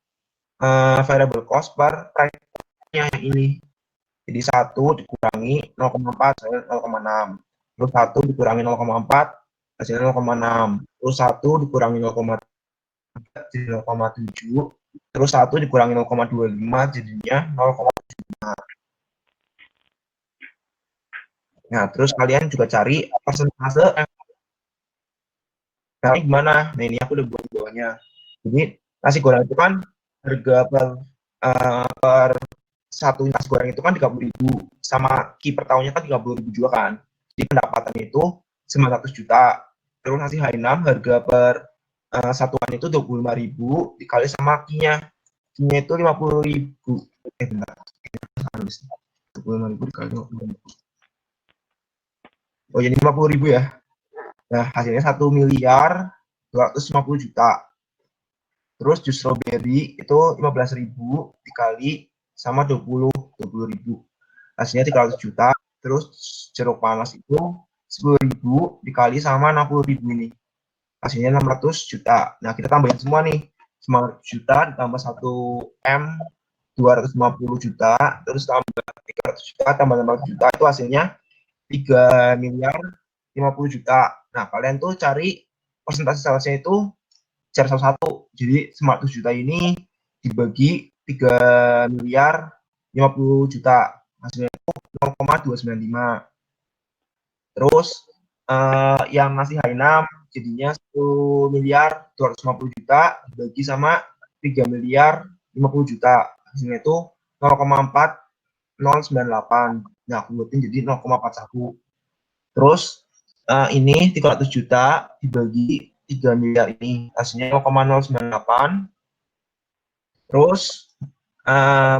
A: variable cost per price. yang ini. Jadi 1 dikurangi 0,4 hasilnya 0,6. Terus 1 dikurangi 0,4 hasilnya 0,6. Terus 1 dikurangi 0,3 jadi 0,7. Terus 1 dikurangi 0,25 jadinya 0,75. Nah, terus kalian juga cari persentase. Nah, ini gimana? Nah, ini aku udah buat di bawahnya. Jadi nasi goreng itu kan harga per satu nasi goreng itu kan 30.000, sama Ki per tahunnya kan 30.000 juga kan. Jadi pendapatan itu 900 juta. Terus nasi Hainam harga per satuan itu 25.000 dikali sama Ki-nya. Ki-nya itu 50.000. Bentar. 25.000 dikali 50.000. Oh, jadi 50.000 ya. Nah, hasilnya 1.250 juta. Terus jus strawberry itu 15.000 dikali sama 20.000. Hasilnya 300 juta. Terus jeruk panas itu 10.000 dikali sama 60.000 ini. Hasilnya 600 juta. Nah, kita tambahin semua nih. 900 juta ditambah 1M 250 juta, terus tambah 300 juta, tambah 600 juta, itu hasilnya 3 miliar 50 juta. Nah, kalian tuh cari persentase salesnya itu share satu. Jadi 900 juta ini dibagi 3 miliar 50 juta. Hasilnya itu 0,295. Terus yang ngasih Hainam jadinya 1 miliar 250 juta dibagi sama 3 miliar 50 juta. Hasilnya itu 0,4098. Nah, aku buatin jadi 0,41. Terus ini 300 juta dibagi 3 miliar ini, hasilnya 0,098. Terus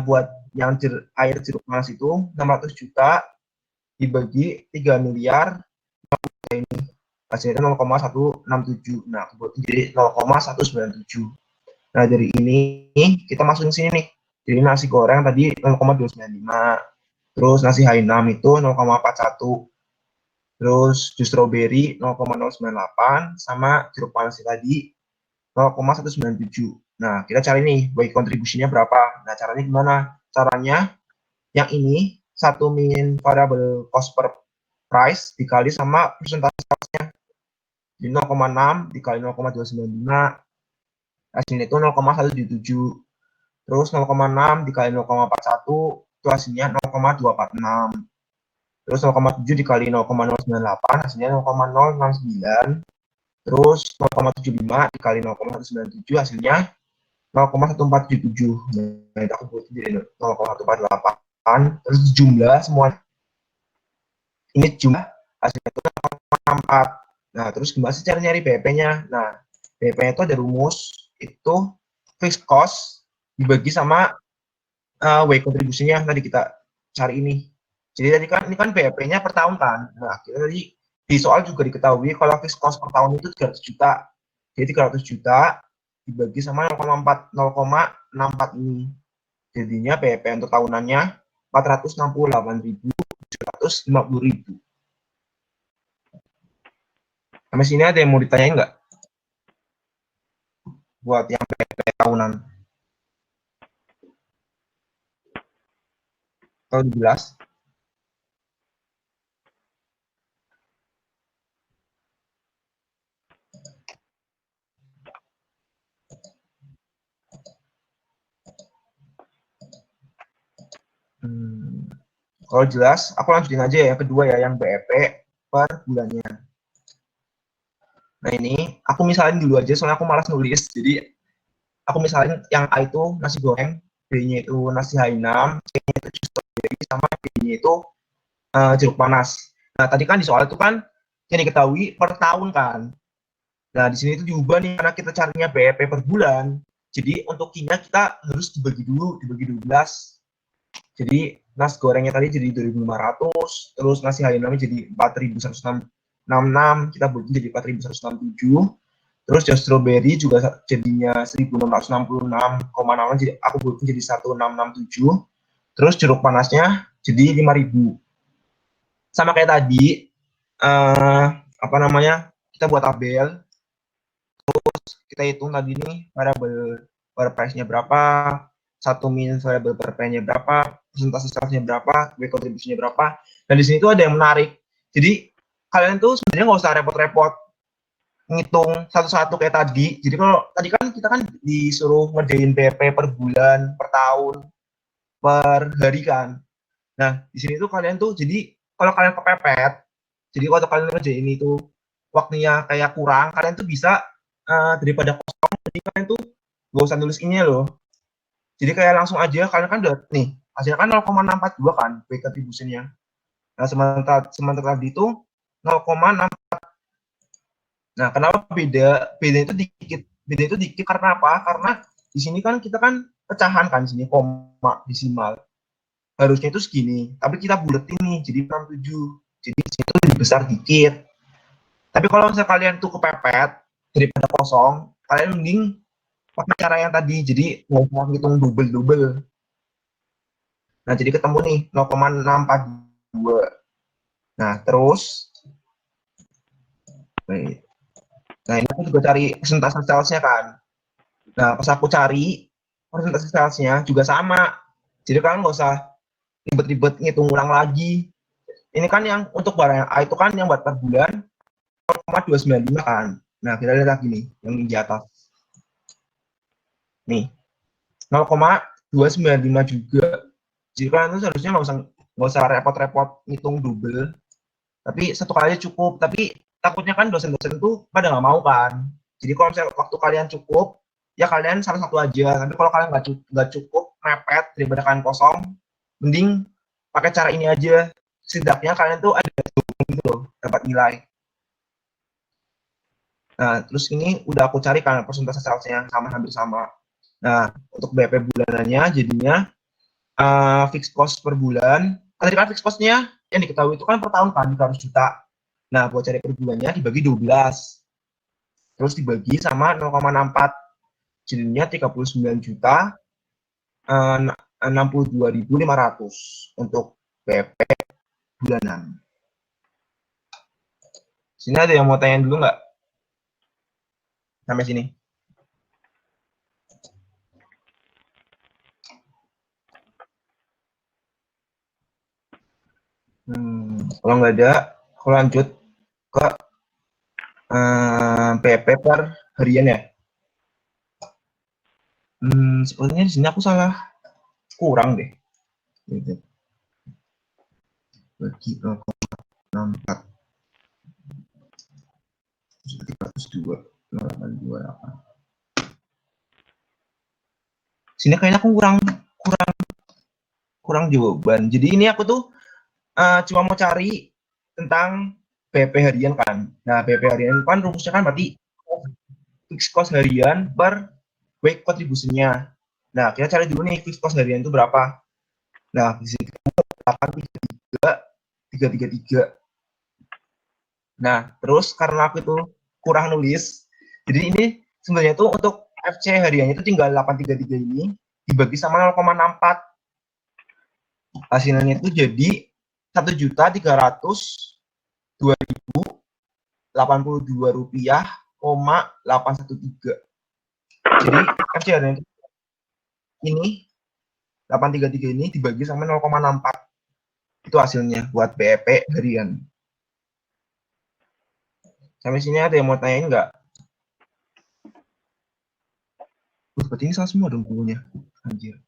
A: buat yang air jeruk panas itu 600 juta dibagi 3 miliar ini, hasilnya 0,167. Nah, aku buatin jadi 0,197. Nah, dari ini kita masukin sini nih. Jadi nasi goreng tadi 0,295. Terus nasi Hainam itu 0,41. Terus jus strawberry 0,098 sama jeruk panas tadi 0,197. Nah, kita cari nih bagi kontribusinya berapa. Nah, caranya gimana? Caranya yang ini 1 min variable cost per price dikali sama persentase-nya. Jadi 0,6 dikali 0,295 hasilnya itu 0,177. Terus 0,6 dikali 0,41 itu hasilnya 0,246. Terus 0,7 dikali 0,098 hasilnya 0,069. Terus 0,75 dikali 0,197 hasilnya 0,1477. Nah, itu aku buat jadi 0,148. Terus jumlah semua ini jumlah hasilnya itu 0,64. Nah, terus gimana sih cara nyari BP-nya? Nah, BP-nya itu ada rumus, itu fixed cost dibagi sama W kontribusinya tadi kita cari ini. Jadi tadi kan ini kan BP-nya per tahun kan. Nah, kita tadi di soal juga diketahui kalau fixed cost per tahun itu 300 juta. Jadi 300 juta dibagi sama 0,64 ini. Jadinya BP untuk tahunannya 468.750.000. Sampai sini ada yang mau ditanyain nggak? Buat yang BP tahunan. Kalau jelas? Kalau jelas, aku lanjutin aja ya, kedua ya, yang BEP per bulannya. Nah, ini aku misalin dulu aja, soalnya aku malas nulis. Jadi, aku misalin yang A itu nasi goreng, B-nya itu nasi Hainam, C-nya itu jus strawberry, sama D-nya itu jeruk panas. Nah, tadi kan di soal itu kan yang diketahui per tahun kan. Nah, di sini itu diubah nih, karena kita carinya BEP per bulan. Jadi, untuk Q-nya kita harus dibagi dulu, dibagi 12. Jadi nasi gorengnya tadi jadi 2.500, terus nasi Hainamnya jadi 4.166, kita buatin jadi 4.167, terus jus strawberry juga jadinya 1.666,6, jadi aku buatin jadi 1.667, terus jeruk panasnya jadi 5.000. Sama kayak tadi, kita buat tabel, terus kita hitung tadi nih variable per price-nya berapa, 1 min variable per P-nya berapa, persentase salesnya berapa, weight contribution-nya berapa. Dan di sini tuh ada yang menarik. Jadi kalian tuh sebenarnya nggak usah repot-repot ngitung satu-satu kayak tadi. Jadi kalau tadi kan kita kan disuruh ngerjain BP per bulan, per tahun, per hari kan. Nah, di sini tuh kalian tuh jadi kalau kalian kepepet, jadi kalau kalian ngerjain itu waktunya kayak kurang, kalian tuh bisa daripada kosong, jadi kalian tuh gak usah nulis ini loh. Jadi kayak langsung aja, kalian kan udah nih, hasilnya kan 0,642 kan, weight contribution-nya. Nah, sementara tadi itu 0,6. Nah, kenapa beda? Beda itu dikit karena apa? Karena di sini kan kita kan pecahan kan, di sini koma desimal. Harusnya itu segini, tapi kita buletin nih jadi 67. Jadi di situ lebih besar dikit. Tapi kalau misalnya kalian tuh kepepet daripada kosong, kalian mending pakai cara yang tadi. Jadi nggak usah hitung double. Nah, jadi ketemu nih 0,642. Nah, terus nah ini aku juga cari persentase salesnya kan. Nah, pas aku cari persentase salesnya juga sama. Jadi kalian nggak usah ribet-ribet ngitung ulang lagi. Ini kan yang untuk barang A itu kan yang buat per bulan 0,295 kan. Nah, kita lihat lagi nih yang di atas. Nih, 0,295 juga. Jadi kalian tuh seharusnya nggak usah repot-repot ngitung double. Tapi satu kali cukup. Tapi takutnya kan dosen-dosen tuh pada nggak mau kan. Jadi kalau misalnya waktu kalian cukup, ya kalian salah satu aja. Tapi kalau kalian nggak cukup, mepet daripada kalian kosong, mending pakai cara ini aja. Setidaknya kalian tuh ada gitu loh, dapat nilai. Nah, terus ini udah aku cari kan persentase salesnya hampir sama. Nah, untuk BP bulanannya jadinya fixed cost per bulan. Tadi kan fixed cost-nya yang diketahui itu kan per tahun kan 300 juta. Nah, buat cari per bulannya dibagi 12. Terus dibagi sama 0,64. Jadinya 39 juta 62.500 untuk BP bulanan. Sini ada yang mau tanya dulu nggak? Sampai sini. Kalau nggak ada, aku lanjut ke PP per harian ya. Sepertinya di sini aku salah kurang deh. Bagi 0,64 302 0,828. Sini kayaknya aku kurang jawaban. Jadi ini aku tuh cuma mau cari tentang BP harian kan. Nah, BP harian kan rumusnya kan berarti fixed cost harian per weight contribution-nya. Nah, kita cari dulu nih fixed cost harian itu berapa. Nah, di sini 833. Nah, terus karena aku itu kurang nulis, jadi ini sebenarnya itu untuk FC hariannya itu tinggal 833 ini dibagi sama 0,64. Hasilnya itu jadi 1.302.082 rupiah, 813. Jadi FC hariannya ini 833 ini dibagi sama 0,64. Itu hasilnya buat BEP harian. Sampai sini ada yang mau tanyain nggak? Berarti ini salah semua dong bukunya. Anjir.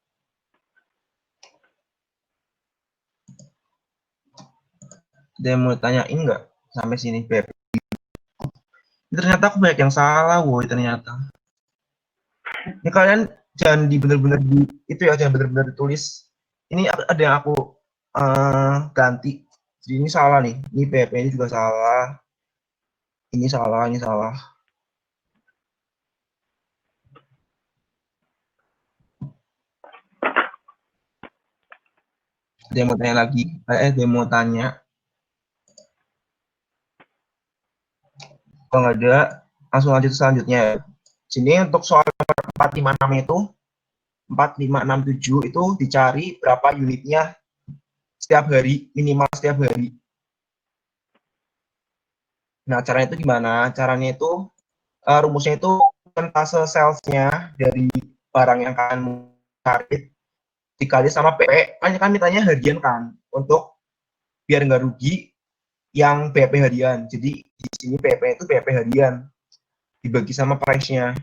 A: Ada yang mau tanyain nggak? Sampai sini BEP. Ternyata aku banyak yang salah, woi ternyata. Ini kalian jangan bener-bener itu ya, jangan bener-bener ditulis. Ini ada yang aku ganti. Jadi ini salah nih. Ini BEP ini juga salah. Ini salah, ini salah. Ada yang mau tanya lagi? Ada yang mau tanya? Kalau nggak ada, langsung lanjut selanjutnya. Sini untuk soal 456 itu, 4567 itu dicari berapa unitnya setiap hari, minimal setiap hari. Nah, caranya itu gimana? Caranya itu, rumusnya itu persentase salesnya dari barang yang kalian cari dikali sama PP, kan mintanya harian kan, untuk biar nggak rugi yang PP harian. Jadi di sini PP itu PP harian dibagi sama price-nya.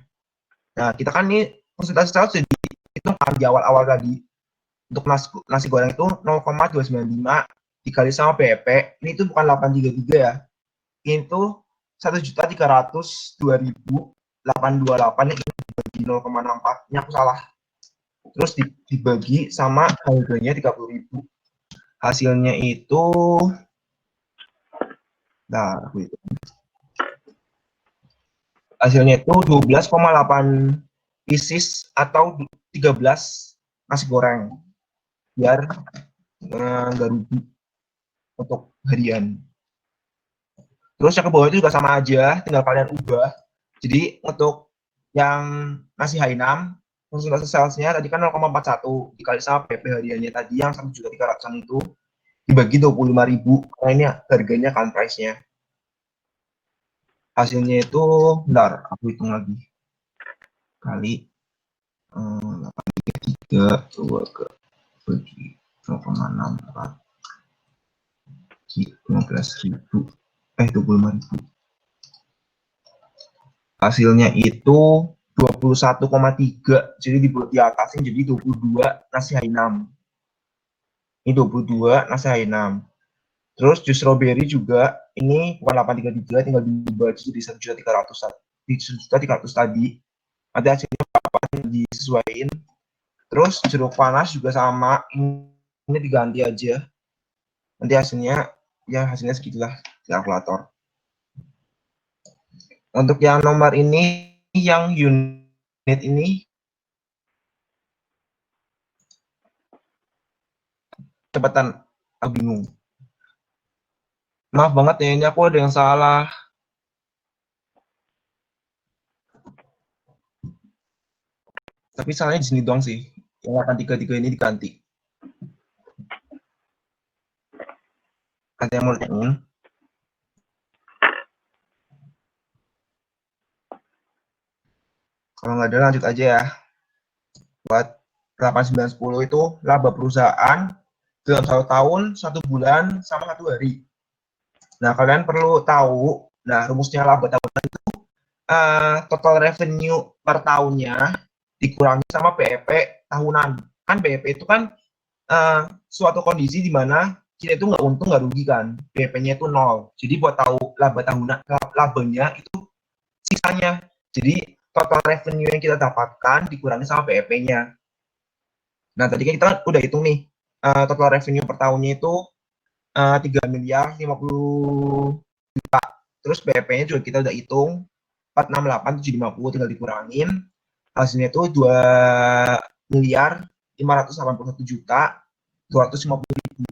A: Nah, kita kan ini persentase sales jadi itu kan di awal-awal tadi. Untuk nasi goreng itu 0,295 dikali sama PP, ini itu bukan 833 ya. Ini tuh 1.302.828 ini dibagi 0,64, ini aku salah. Terus dibagi sama harganya 30.000. Hasilnya itu hasilnya itu 12,8 pieces atau 13 nasi goreng biar nggak rugi untuk harian. Terus yang ke bawah itu juga sama aja, tinggal kalian ubah. Jadi untuk yang nasi Hainam persentase salesnya tadi kan 0,41 dikali sama PP hariannya tadi yang 1.300.000 itu dibagi 25.000 karena ini harganya kan price-nya. Hasilnya itu bentar aku hitung lagi kali 8,3 coba ke bagi 0,64 15.000 25.000. Hasilnya itu 21,3, jadi di atasin jadi 22 nasi Hainam. Ini 22 nasi Hainam. Terus jus strawberry juga ini bukan 833, tinggal diubah jadi 1.300 tadi. Nanti hasilnya berapa disesuaikan. Terus jeruk panas juga sama, ini diganti aja. Nanti hasilnya ya hasilnya segitulah di kalkulator. Untuk yang nomor ini, yang unit ini, cepetan, aku bingung. Maaf banget ya, ini aku ada yang salah. Tapi salahnya di sini doang sih. Yang 833 ini diganti. Ada yang mau tanyain? Kalau nggak ada lanjut aja ya. Buat 8910 itu laba perusahaan dalam 1 tahun, 1 bulan, sama 1 hari. Nah, kalian perlu tahu, nah rumusnya laba tahunan itu total revenue per tahunnya dikurangi sama BEP tahunan. Kan BEP itu kan suatu kondisi di mana kita itu nggak untung, nggak rugi kan. BEP-nya itu 0. Jadi buat tahu laba tahunan, labanya itu sisanya. Jadi total revenue yang kita dapatkan dikurangi sama BEP-nya. Nah, tadi kan kita udah hitung nih, total revenue per tahunnya itu 3.050.000.000. Terus BEP-nya juga kita udah hitung 468.750, tinggal dikurangin. Hasilnya itu 2.581.250.000.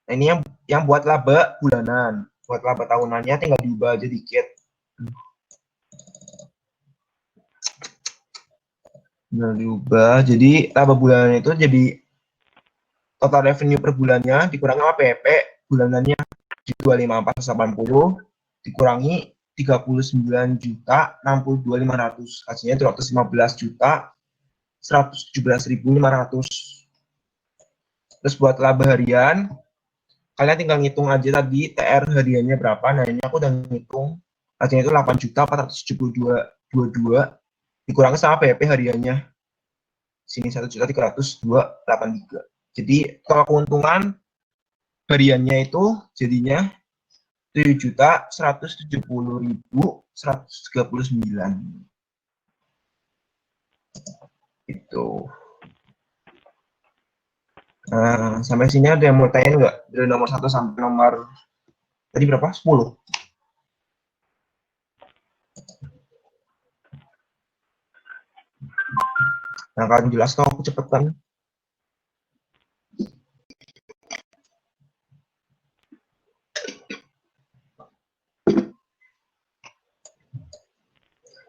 A: Nah, ini yang buat laba bulanan. Buat laba tahunannya tinggal diubah aja dikit. Tinggal diubah. Jadi laba bulanan itu jadi total revenue per bulannya dikurangi sama PEP bulanannya 254.80 dikurangi 39.062.500, hasilnya 215.117.500. Terus buat laba harian kalian tinggal ngitung aja tadi TR hariannya berapa. Nah, ini aku udah ngitung, hasilnya itu 8.472.22 dikurangi sama PEP hariannya sini 1.302.83. Jadi total keuntungan hariannya itu jadinya 7.170.139. Itu. Sampai sini ada yang mau tanya nggak? Dari nomor 1 sampai nomor tadi berapa? 10. Nah, kalian jelas kalau aku cepet kan?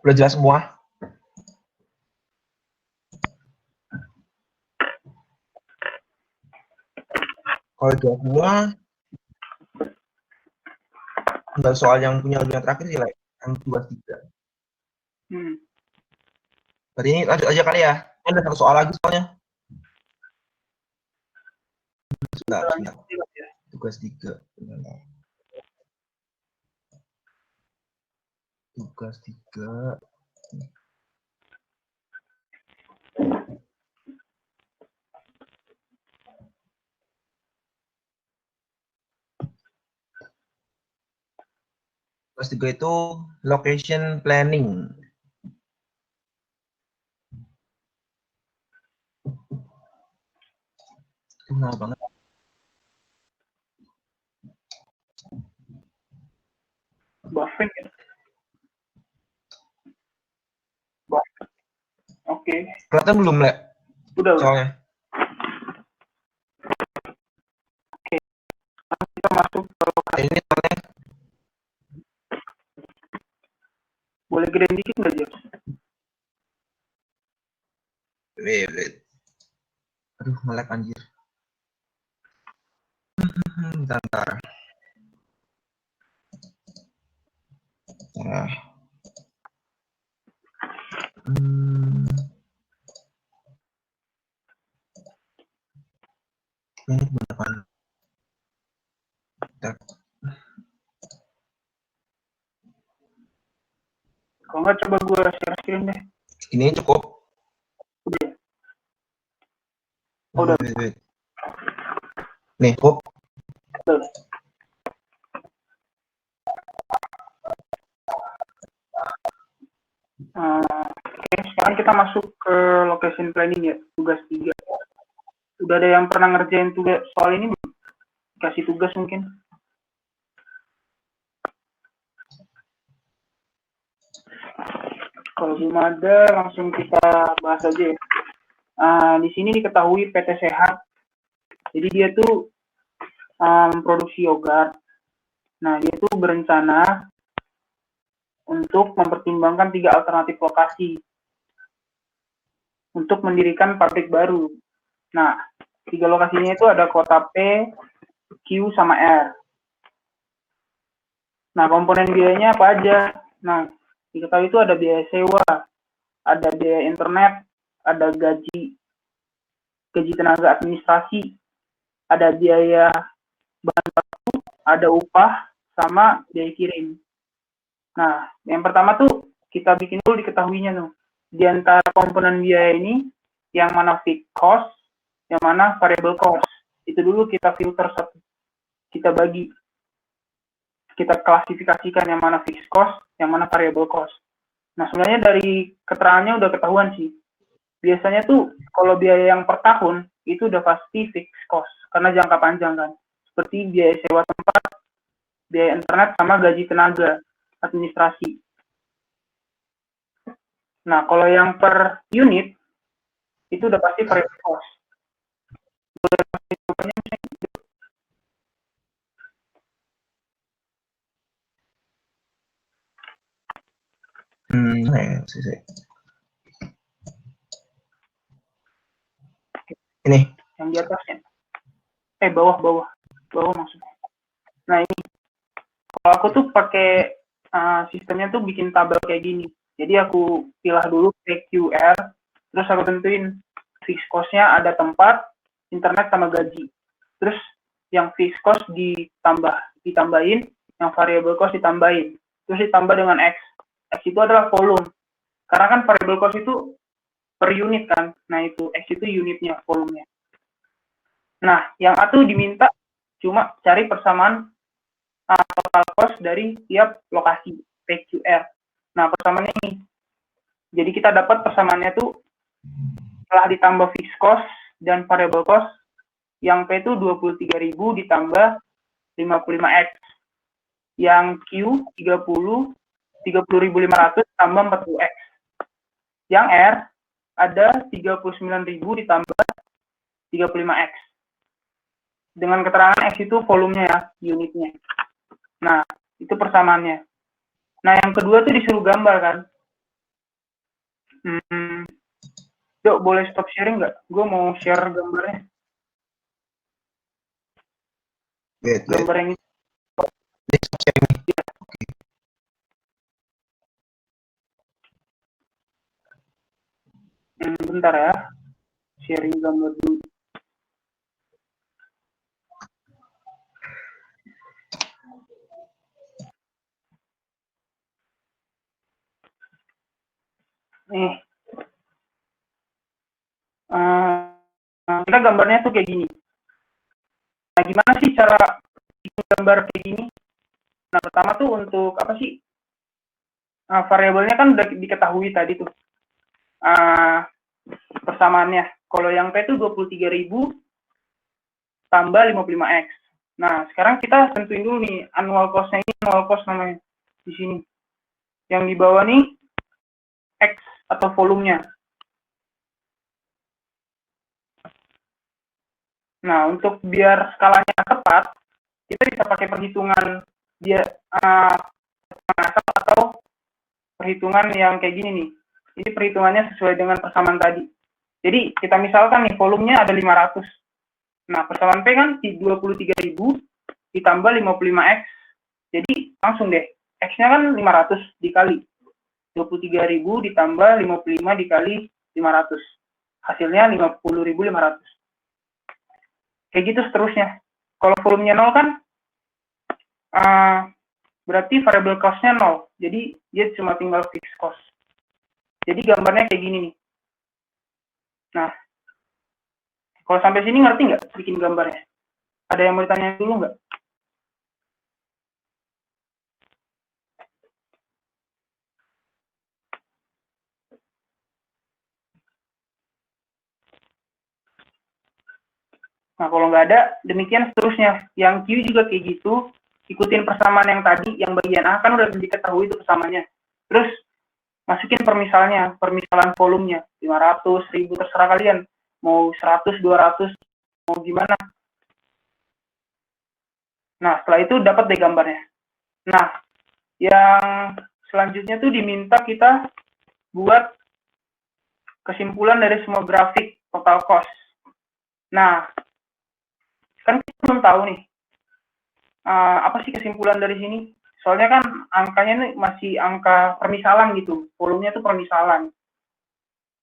A: Udah jelas semua? Kalau jelas semua, tinggal soal yang punya yang terakhir sih, yang 2-3. Berarti ini lanjut aja kali ya. Ada satu soal lagi soalnya. Sebentar. Tugas 3. Tugas 3. Tugas 3 itu location planning. Itu mahal banget.
B: Buffing ya. Oke.
A: Kelihatan belum, Le?
B: Udah.
A: Soalnya.
B: Oke. Kita masuk ke
A: Ini soalnya.
B: Boleh gedein dikit nggak, Jos?
A: Wait. Aduh, nge-lag anjir. Bentar. Nah. Ini beneran.
B: Kalau nggak coba gue share screen deh.
A: Ini cukup.
B: Udah. Udah.
A: Wait. Nih, Pop.
B: Udah. Oke, sekarang kita masuk ke location planning ya, tugas 3. Udah ada yang pernah ngerjain tugas soal ini belum? Kasih tugas mungkin. Kalau belum ada, langsung kita bahas aja ya. Di sini diketahui PT Sehat. Jadi dia tuh memproduksi yogurt. Nah, dia tuh berencana untuk mempertimbangkan 3 alternatif lokasi untuk mendirikan pabrik baru. Nah, 3 lokasinya itu ada kota P, Q, sama R. Nah, komponen biayanya apa aja? Nah, diketahui itu ada biaya sewa, ada biaya internet, ada gaji tenaga administrasi, ada biaya bahan baku, ada upah, sama biaya kirim. Nah, yang pertama tuh kita bikin dulu diketahuinya tuh. Di antara komponen biaya ini, yang mana fixed cost, yang mana variable cost. Itu dulu kita filter satu. Kita bagi. Kita klasifikasikan yang mana fixed cost, yang mana variable cost. Nah, sebenarnya dari keterangannya udah ketahuan sih. Biasanya tuh kalau biaya yang per tahun itu udah pasti fixed cost karena jangka panjang kan. Seperti biaya sewa tempat, biaya internet, sama gaji tenaga administrasi. Nah, kalau yang per unit itu udah pasti variable cost.
A: Ini.
B: Yang di atasnya. Bawah maksudnya. Nah, ini. Kalau aku tuh pakai sistemnya tuh bikin tabel kayak gini. Jadi aku pilih dulu PQR, terus aku tentuin fixed cost-nya ada tempat, internet, sama gaji. Terus yang fixed cost ditambahin, yang variable cost ditambahin. Terus ditambah dengan X. X itu adalah volume. Karena kan variable cost itu per unit kan. Nah, itu X itu unitnya, volumenya. Nah, yang A tuh diminta cuma cari persamaan total cost dari tiap lokasi, PQR. Nah, persamaannya ini. Jadi kita dapat persamaannya tuh setelah ditambah fixed cost dan variable cost, yang P itu 23.000 ditambah 55X. Yang Q 30.500 tambah 40X. Yang R ada 39.000 ditambah 35X. Dengan keterangan X itu volumenya ya, unitnya. Nah, itu persamaannya. Nah, yang kedua tuh disuruh gambar kan. Yuk, boleh stop sharing nggak? Gue mau share gambarnya. Gambar yang itu. Bentar ya. Sharing gambar dulu. Nih. Kita gambarnya tuh kayak gini. Nah, gimana sih cara bikin gambar kayak gini? Nah, pertama tuh untuk apa sih? Variabelnya kan udah diketahui tadi tuh. Persamaannya. Kalau yang P itu 23.000 tambah 55X. Nah, sekarang kita tentuin dulu nih annual cost-nya, ini annual cost namanya di sini. Yang di bawah nih X atau volumenya. Nah, untuk biar skalanya tepat, kita bisa pakai perhitungan dia atau perhitungan yang kayak gini nih. Ini perhitungannya sesuai dengan persamaan tadi. Jadi, kita misalkan nih volumenya ada 500. Nah, persamaan P kan 23.000 ditambah 55X. Jadi, langsung deh. X-nya kan 500 dikali 23.000 ditambah 55 dikali 500. Hasilnya 50.500. Kayak gitu seterusnya. Kalau volumenya 0 kan, berarti variable cost-nya 0. Jadi, dia cuma tinggal fixed cost. Jadi, gambarnya kayak gini nih. Nah, kalau sampai sini ngerti nggak bikin gambarnya? Ada yang mau ditanya dulu nggak? Nah, kalau nggak ada, demikian seterusnya. Yang Q juga kayak gitu, ikutin persamaan yang tadi, yang bagian A kan udah diketahui itu persamaannya. Terus, masukin permisalnya, permisalan volumenya, 500, 1000, terserah kalian. Mau 100, 200, mau gimana. Nah, setelah itu dapat deh gambarnya. Nah, yang selanjutnya tuh diminta kita buat kesimpulan dari semua grafik total cost. Nah, kan kita belum tahu nih, apa sih kesimpulan dari sini? Soalnya kan angkanya nih masih angka permisalan gitu, volumenya tuh permisalan.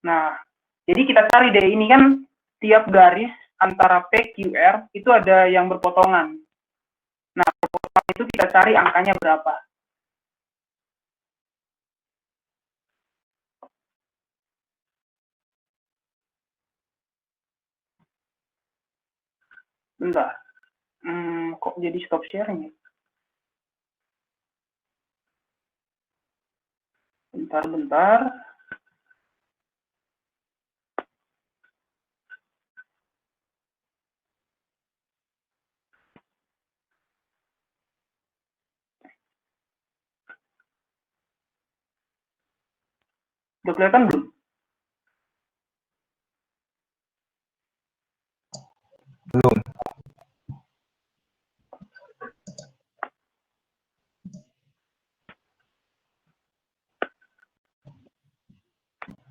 B: Nah, jadi kita cari deh, ini kan tiap garis antara P, Q, R itu ada yang berpotongan. Nah, perpotongan itu kita cari angkanya berapa. Bentar. Kok jadi stop sharing ya? Bentar. Udah kelihatan belum?
A: Belum.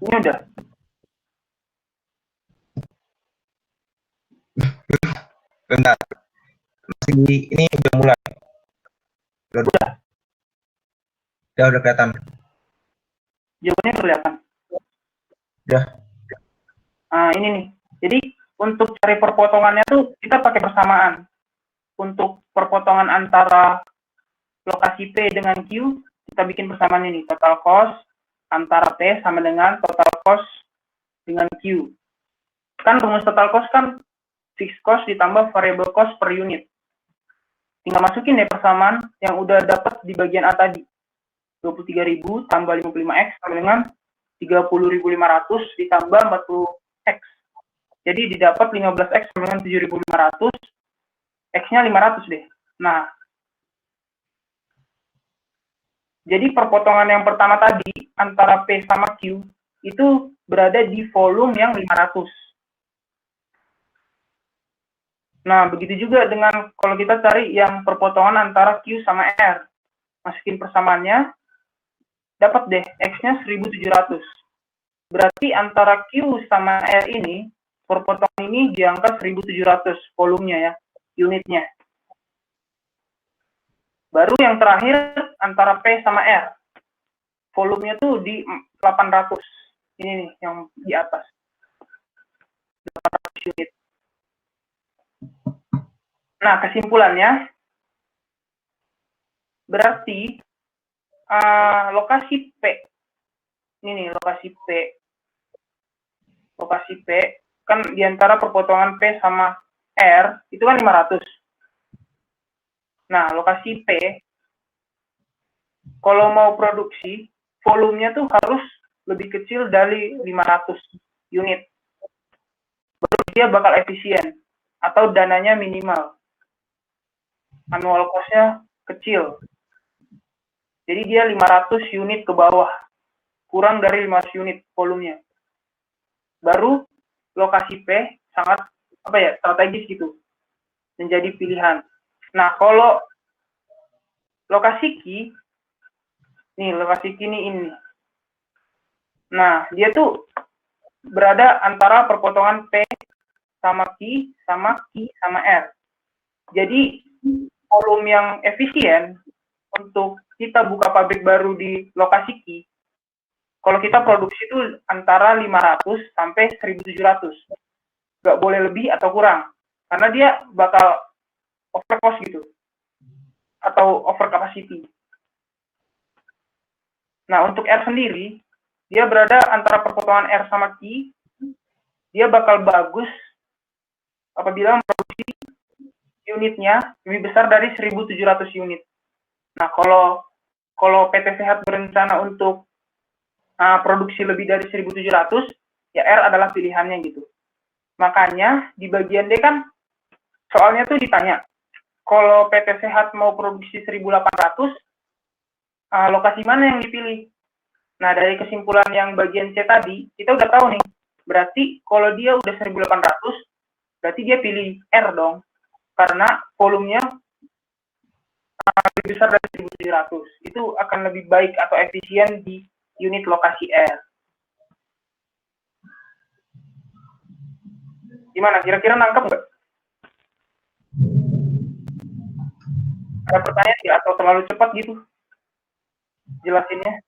B: Ini udah.
A: Bentar. Ini udah mulai. Udah kelihatan.
B: Jawabannya kelihatan.
A: Udah.
B: Ini nih. Jadi untuk cari perpotongannya tuh kita pakai persamaan. Untuk perpotongan antara lokasi P dengan Q, kita bikin persamaan ini. Total cost antara P sama dengan total cost dengan Q. Kan rumus total cost kan fixed cost ditambah variable cost per unit. Tinggal masukin deh persamaan yang udah dapat di bagian A tadi. 23.000 tambah 55X sama dengan 30.500 ditambah 40X. Jadi didapat 15X sama dengan 7.500. X-nya 500 deh. Nah, jadi perpotongan yang pertama tadi antara P sama Q itu berada di volume yang 500. Nah, begitu juga dengan kalau kita cari yang perpotongan antara Q sama R. Masukin persamaannya, dapat deh X-nya 1.700. Berarti antara Q sama R ini, perpotongan ini di angka 1.700 volumenya ya, unitnya. Baru yang terakhir antara P sama R. Volumenya tuh di 800. Ini nih yang di atas. Nah, kesimpulannya, berarti lokasi P, ini nih lokasi P, kan diantara perpotongan P sama R, itu kan 500. Nah, lokasi P, kalau mau produksi, volumenya tuh harus lebih kecil dari 500 unit. Baru dia bakal efisien, atau dananya minimal. Annual cost-nya kecil. Jadi dia 500 unit ke bawah, kurang dari 500 unit volumenya. Baru lokasi P sangat strategis gitu, menjadi pilihan. Nah, kalau lokasi Q, nih lokasi Q ini. Nah, dia tuh berada antara perpotongan P sama Q sama R. Jadi volume yang efisien untuk kita buka pabrik baru di lokasi Q, kalau kita produksi itu antara 500 sampai 1.700. Nggak boleh lebih atau kurang. Karena dia bakal over cost gitu. Atau over capacity. Nah, untuk R sendiri, dia berada antara perpotongan R sama Q. Dia bakal bagus apabila produksi unitnya lebih besar dari 1.700 unit. Nah, kalau PT Sehat berencana untuk produksi lebih dari 1.700, ya R adalah pilihannya gitu. Makanya di bagian D kan soalnya tuh ditanya, kalau PT Sehat mau produksi 1.800, lokasi mana yang dipilih? Nah, dari kesimpulan yang bagian C tadi, kita udah tahu nih, berarti kalau dia udah 1.800, berarti dia pilih R dong, karena volumenya lebih besar dari 1.700. Itu akan lebih baik atau efisien di unit lokasi R. Gimana? Kira-kira nangkep nggak? Ada pertanyaan nggak atau terlalu cepat gitu jelasinnya?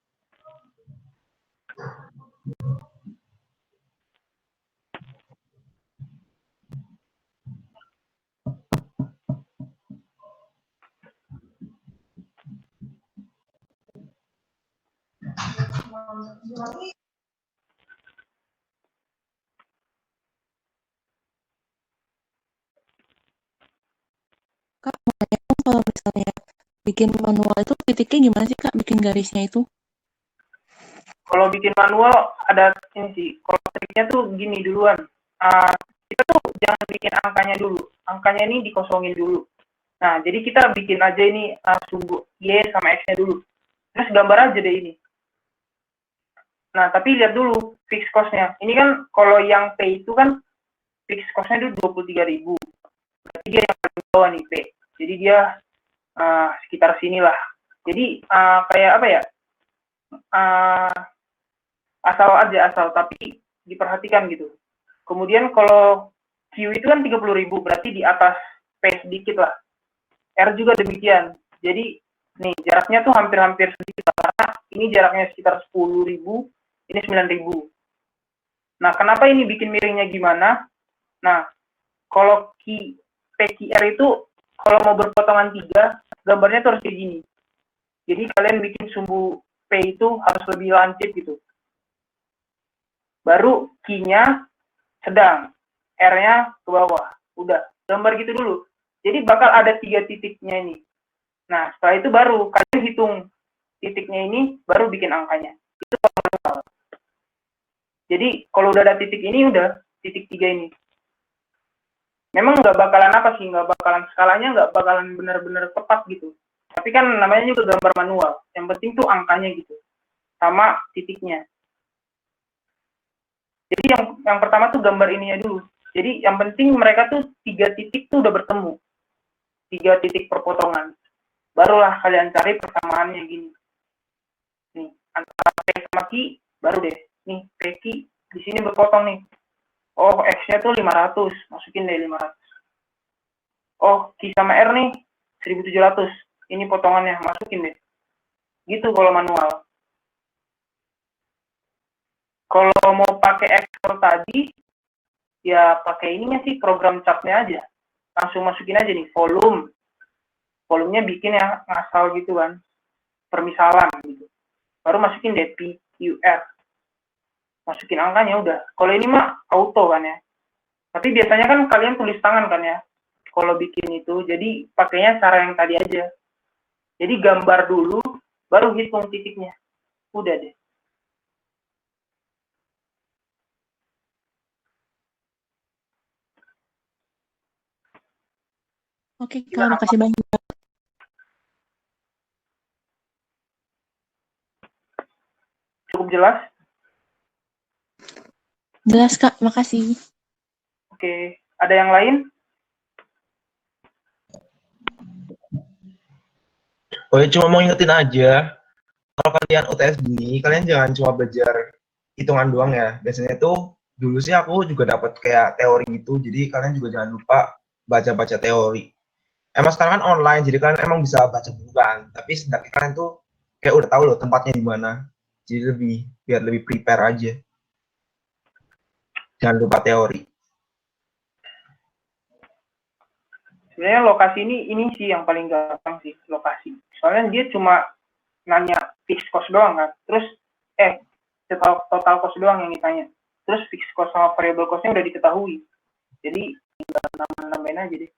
F: Kak, mau tanya dong, kalau misalnya bikin manual itu titiknya gimana sih Kak, bikin garisnya itu?
B: Kalau bikin manual ada ini sih, kalau triknya tuh gini duluan. Kita tuh jangan bikin angkanya dulu. Angkanya ini dikosongin dulu. Nah, jadi kita bikin aja ini sumbu Y sama X-nya dulu. Terus gambar aja deh ini. Nah, tapi lihat dulu fixed cost-nya. Ini kan kalau yang P itu kan fixed cost-nya itu 23.000. Berarti dia yang paling bawah nih P. Jadi dia sekitar sinilah. Jadi kayak apa ya? Asal, tapi diperhatikan gitu. Kemudian kalau Q itu kan 30.000, berarti di atas P sedikit lah. R juga demikian. Jadi nih jaraknya tuh hampir-hampir sedikit karena ini jaraknya sekitar 10.000, ini 9.000. Nah, kenapa ini bikin miringnya gimana? Nah, kalau PQR itu kalau mau berpotongan 3, gambarnya tuh harus kayak gini. Jadi kalian bikin sumbu P itu harus lebih lancip gitu. Baru Q-nya sedang, R-nya ke bawah. Udah, gambar gitu dulu. Jadi bakal ada 3 titiknya ini. Nah, setelah itu baru kalian hitung titiknya ini, baru bikin angkanya. Itu manual. Jadi, kalau udah ada titik ini, udah titik 3 ini. Memang nggak bakalan nggak bakalan skalanya nggak bakalan benar-benar tepat gitu. Tapi kan namanya juga gambar manual. Yang penting tuh angkanya gitu. Sama titiknya. Jadi yang pertama tuh gambar ininya dulu. Jadi yang penting mereka tuh 3 titik tuh udah bertemu. 3 titik perpotongan. Barulah kalian cari persamaannya gini. Nih, antara P sama Q, baru deh. Nih, PQ di sini berpotong nih. Oh, X-nya tuh 500. Masukin deh 500. Oh, Q sama R nih 1.700. Ini potongannya, masukin deh. Gitu kalau manual. Kalau mau pakai Excel tadi, ya pakai ininya sih, program chart-nya aja. langsung masukin aja nih volumenya bikin yang ngasal gitu kan, permisalan gitu, baru masukin DPQR, masukin angkanya udah. Kalau ini mah auto kan ya, tapi biasanya kan kalian tulis tangan kan ya kalau bikin itu, jadi pakainya cara yang tadi aja, jadi gambar dulu baru hitung titiknya, udah deh.
F: Oke, Kak, makasih banyak.
B: Cukup jelas?
F: Jelas, Kak, makasih.
B: Oke, ada yang lain?
A: Oh ya, cuma mau ingetin aja, kalau kalian UTS gini, kalian jangan cuma belajar hitungan doang ya. Biasanya tuh, dulu sih aku juga dapat kayak teori gitu, jadi kalian juga jangan lupa baca-baca teori. Emang sekarang kan online, jadi kalian emang bisa baca buku kan, tapi setidaknya kalian tuh kayak udah tahu loh tempatnya di mana. Jadi biar lebih prepare aja. Jangan lupa teori.
B: Sebenarnya lokasi ini sih yang paling gampang sih, lokasi. Soalnya dia cuma nanya fixed cost doang kan, terus total cost doang yang ditanya, terus fixed cost sama variable cost-nya udah diketahui, jadi nambahin aja deh.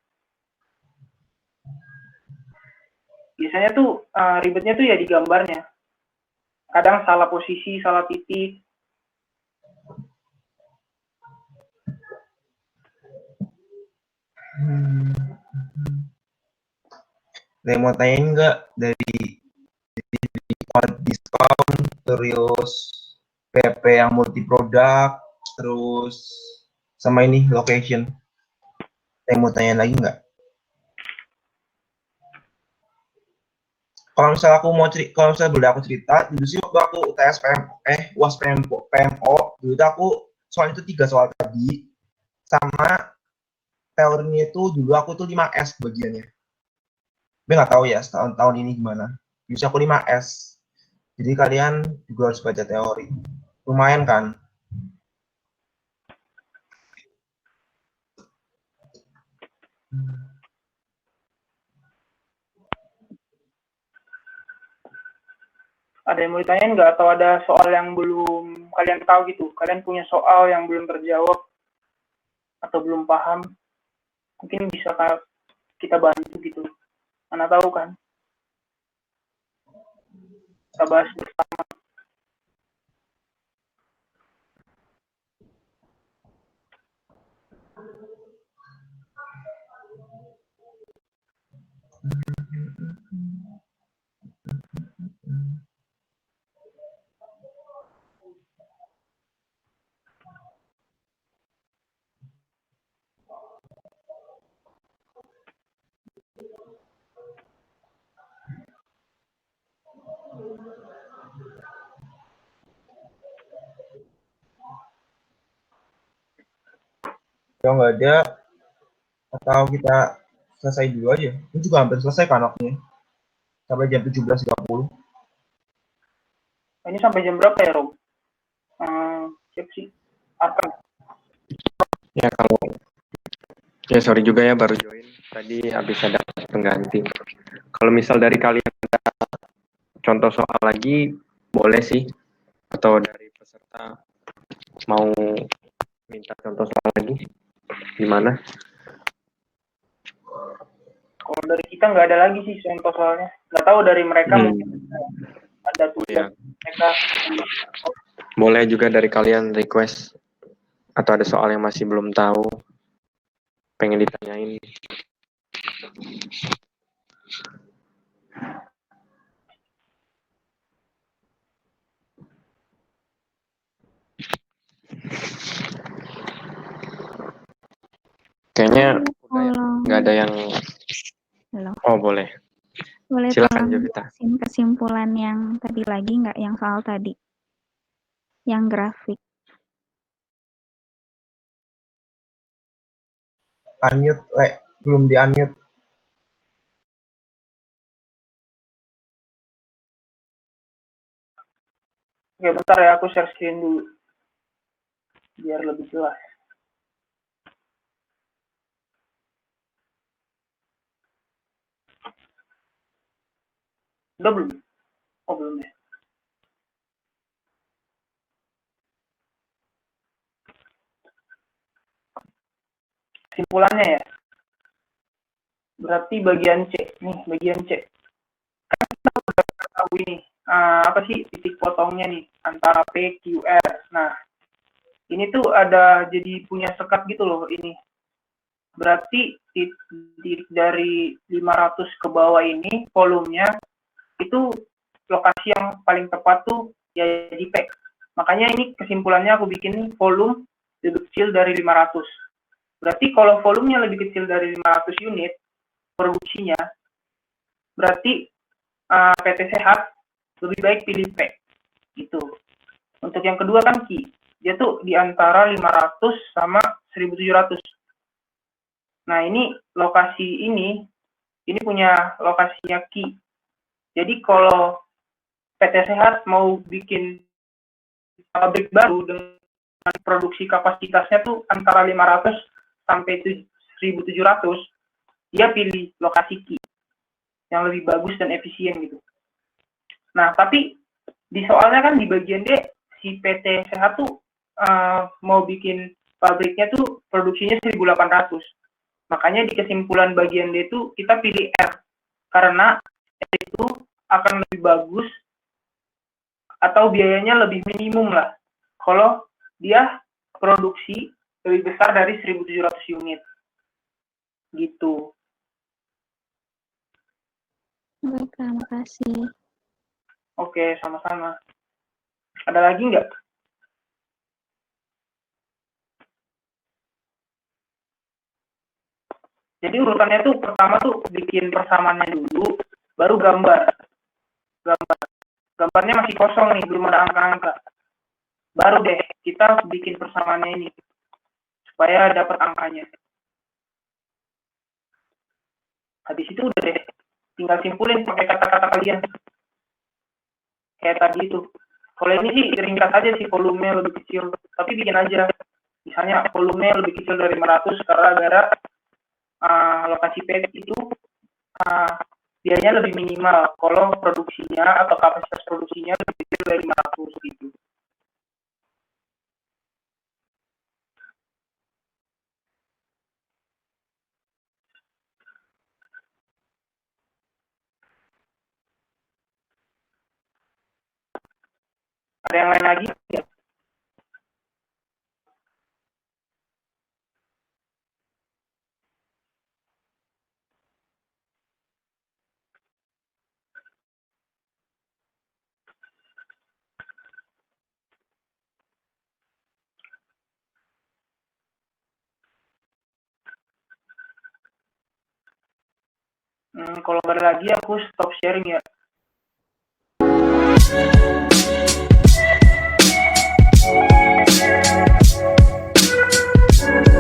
B: Biasanya tuh ribetnya tuh ya di gambarnya, kadang salah posisi, salah titik.
A: Ada yang mau tanyain nggak dari diskon, terus PP yang multi produk, terus sama ini location? Ada yang mau tanya lagi nggak? Kalau misalnya aku mau cerita, kalau misalnya boleh aku cerita, dulu sih waktu aku UTS UAS PMO, dulu tuh aku soal itu 3 soal tadi, sama teorinya itu dulu aku tuh 5S bagiannya. Tapi nggak tahu ya tahun ini gimana. Bisa aku 5S. Jadi kalian juga harus baca teori. Lumayan kan?
B: Ada yang mau ditanyain nggak, atau ada soal yang belum kalian tahu gitu, kalian punya soal yang belum terjawab atau belum paham, mungkin bisa kita bantu gitu, mana tahu kan, kita bahas bersama.
A: Kalau nggak ada, atau kita selesai dulu aja. Ini juga hampir selesai kan waktunya. Sampai jam 17.30.
B: Ini sampai jam berapa ya, Rob? Siap sih. Apa?
C: Ya kalau ya sorry juga ya baru join tadi habis ada pengganti. Kalau misal dari kalian ada contoh soal lagi boleh sih, atau dari peserta mau minta contoh soal lagi gimana?
B: Kalau dari kita nggak ada lagi sih contoh soalnya. Nggak tahu dari mereka mungkin ada tugas mereka.
C: Boleh juga dari kalian request atau ada soal yang masih belum tahu pengen ditanyain. Kayaknya nggak ada yang.
H: Halo.
C: Oh boleh.
H: Boleh
C: Silakan
H: tolong
C: Jovita.
H: jelasin kesimpulan yang tadi lagi nggak, yang soal tadi, yang grafik.
A: Unmute, belum di unmute.
B: Oke, bentar ya, aku share screen dulu biar lebih jelas. Udah belum? Oh, belum ya. Kesimpulannya ya. Berarti bagian C. Nih, bagian C. Kan kita udah tahu ini. Apa sih titik potongnya nih antara P, Q, R. Nah, ini tuh ada jadi punya sekat gitu loh ini. Berarti dari 500 ke bawah ini volumenya itu lokasi yang paling tepat tuh ya di P. Makanya ini kesimpulannya aku bikin volume lebih kecil dari 500. Berarti kalau volumenya lebih kecil dari 500 unit produksinya, berarti PT Sehat lebih baik pilih P. Gitu. Untuk yang kedua kan Q. Dia tuh di antara 500 sama 1700. Nah, ini lokasi ini punya lokasinya Q. Jadi kalau PT Sehat mau bikin pabrik baru dengan produksi kapasitasnya tuh antara 500 sampai 1700, dia pilih lokasi Q yang lebih bagus dan efisien gitu. Nah, tapi di soalnya kan di bagian D, si PT Sehat tuh mau bikin pabriknya tuh produksinya 1800. Makanya di kesimpulan bagian D itu kita pilih R. Karena itu akan lebih bagus atau biayanya lebih minimum lah. Kalau dia produksi lebih besar dari 1700 unit. Gitu.
H: Baik, terima kasih.
B: Oke, sama-sama. Ada lagi nggak? Jadi urutannya tuh pertama tuh bikin persamaannya dulu, baru gambar. Gambarnya masih kosong nih, belum ada angka-angka. Baru deh kita bikin persamaannya ini supaya dapat angkanya. Habis itu udah deh, tinggal simpulin pakai kata-kata kalian. Kayak tadi itu. Kalau ini sih ringkas aja sih, volumenya lebih kecil. Tapi bikin aja. Misalnya volumenya lebih kecil dari 500 karena lokasi P itu biayanya lebih minimal kalau produksinya atau kapasitas produksinya lebih kecil dari 500 gitu. Ada yang lain lagi? Ya. Kalau nggak ada lagi aku stop sharing ya.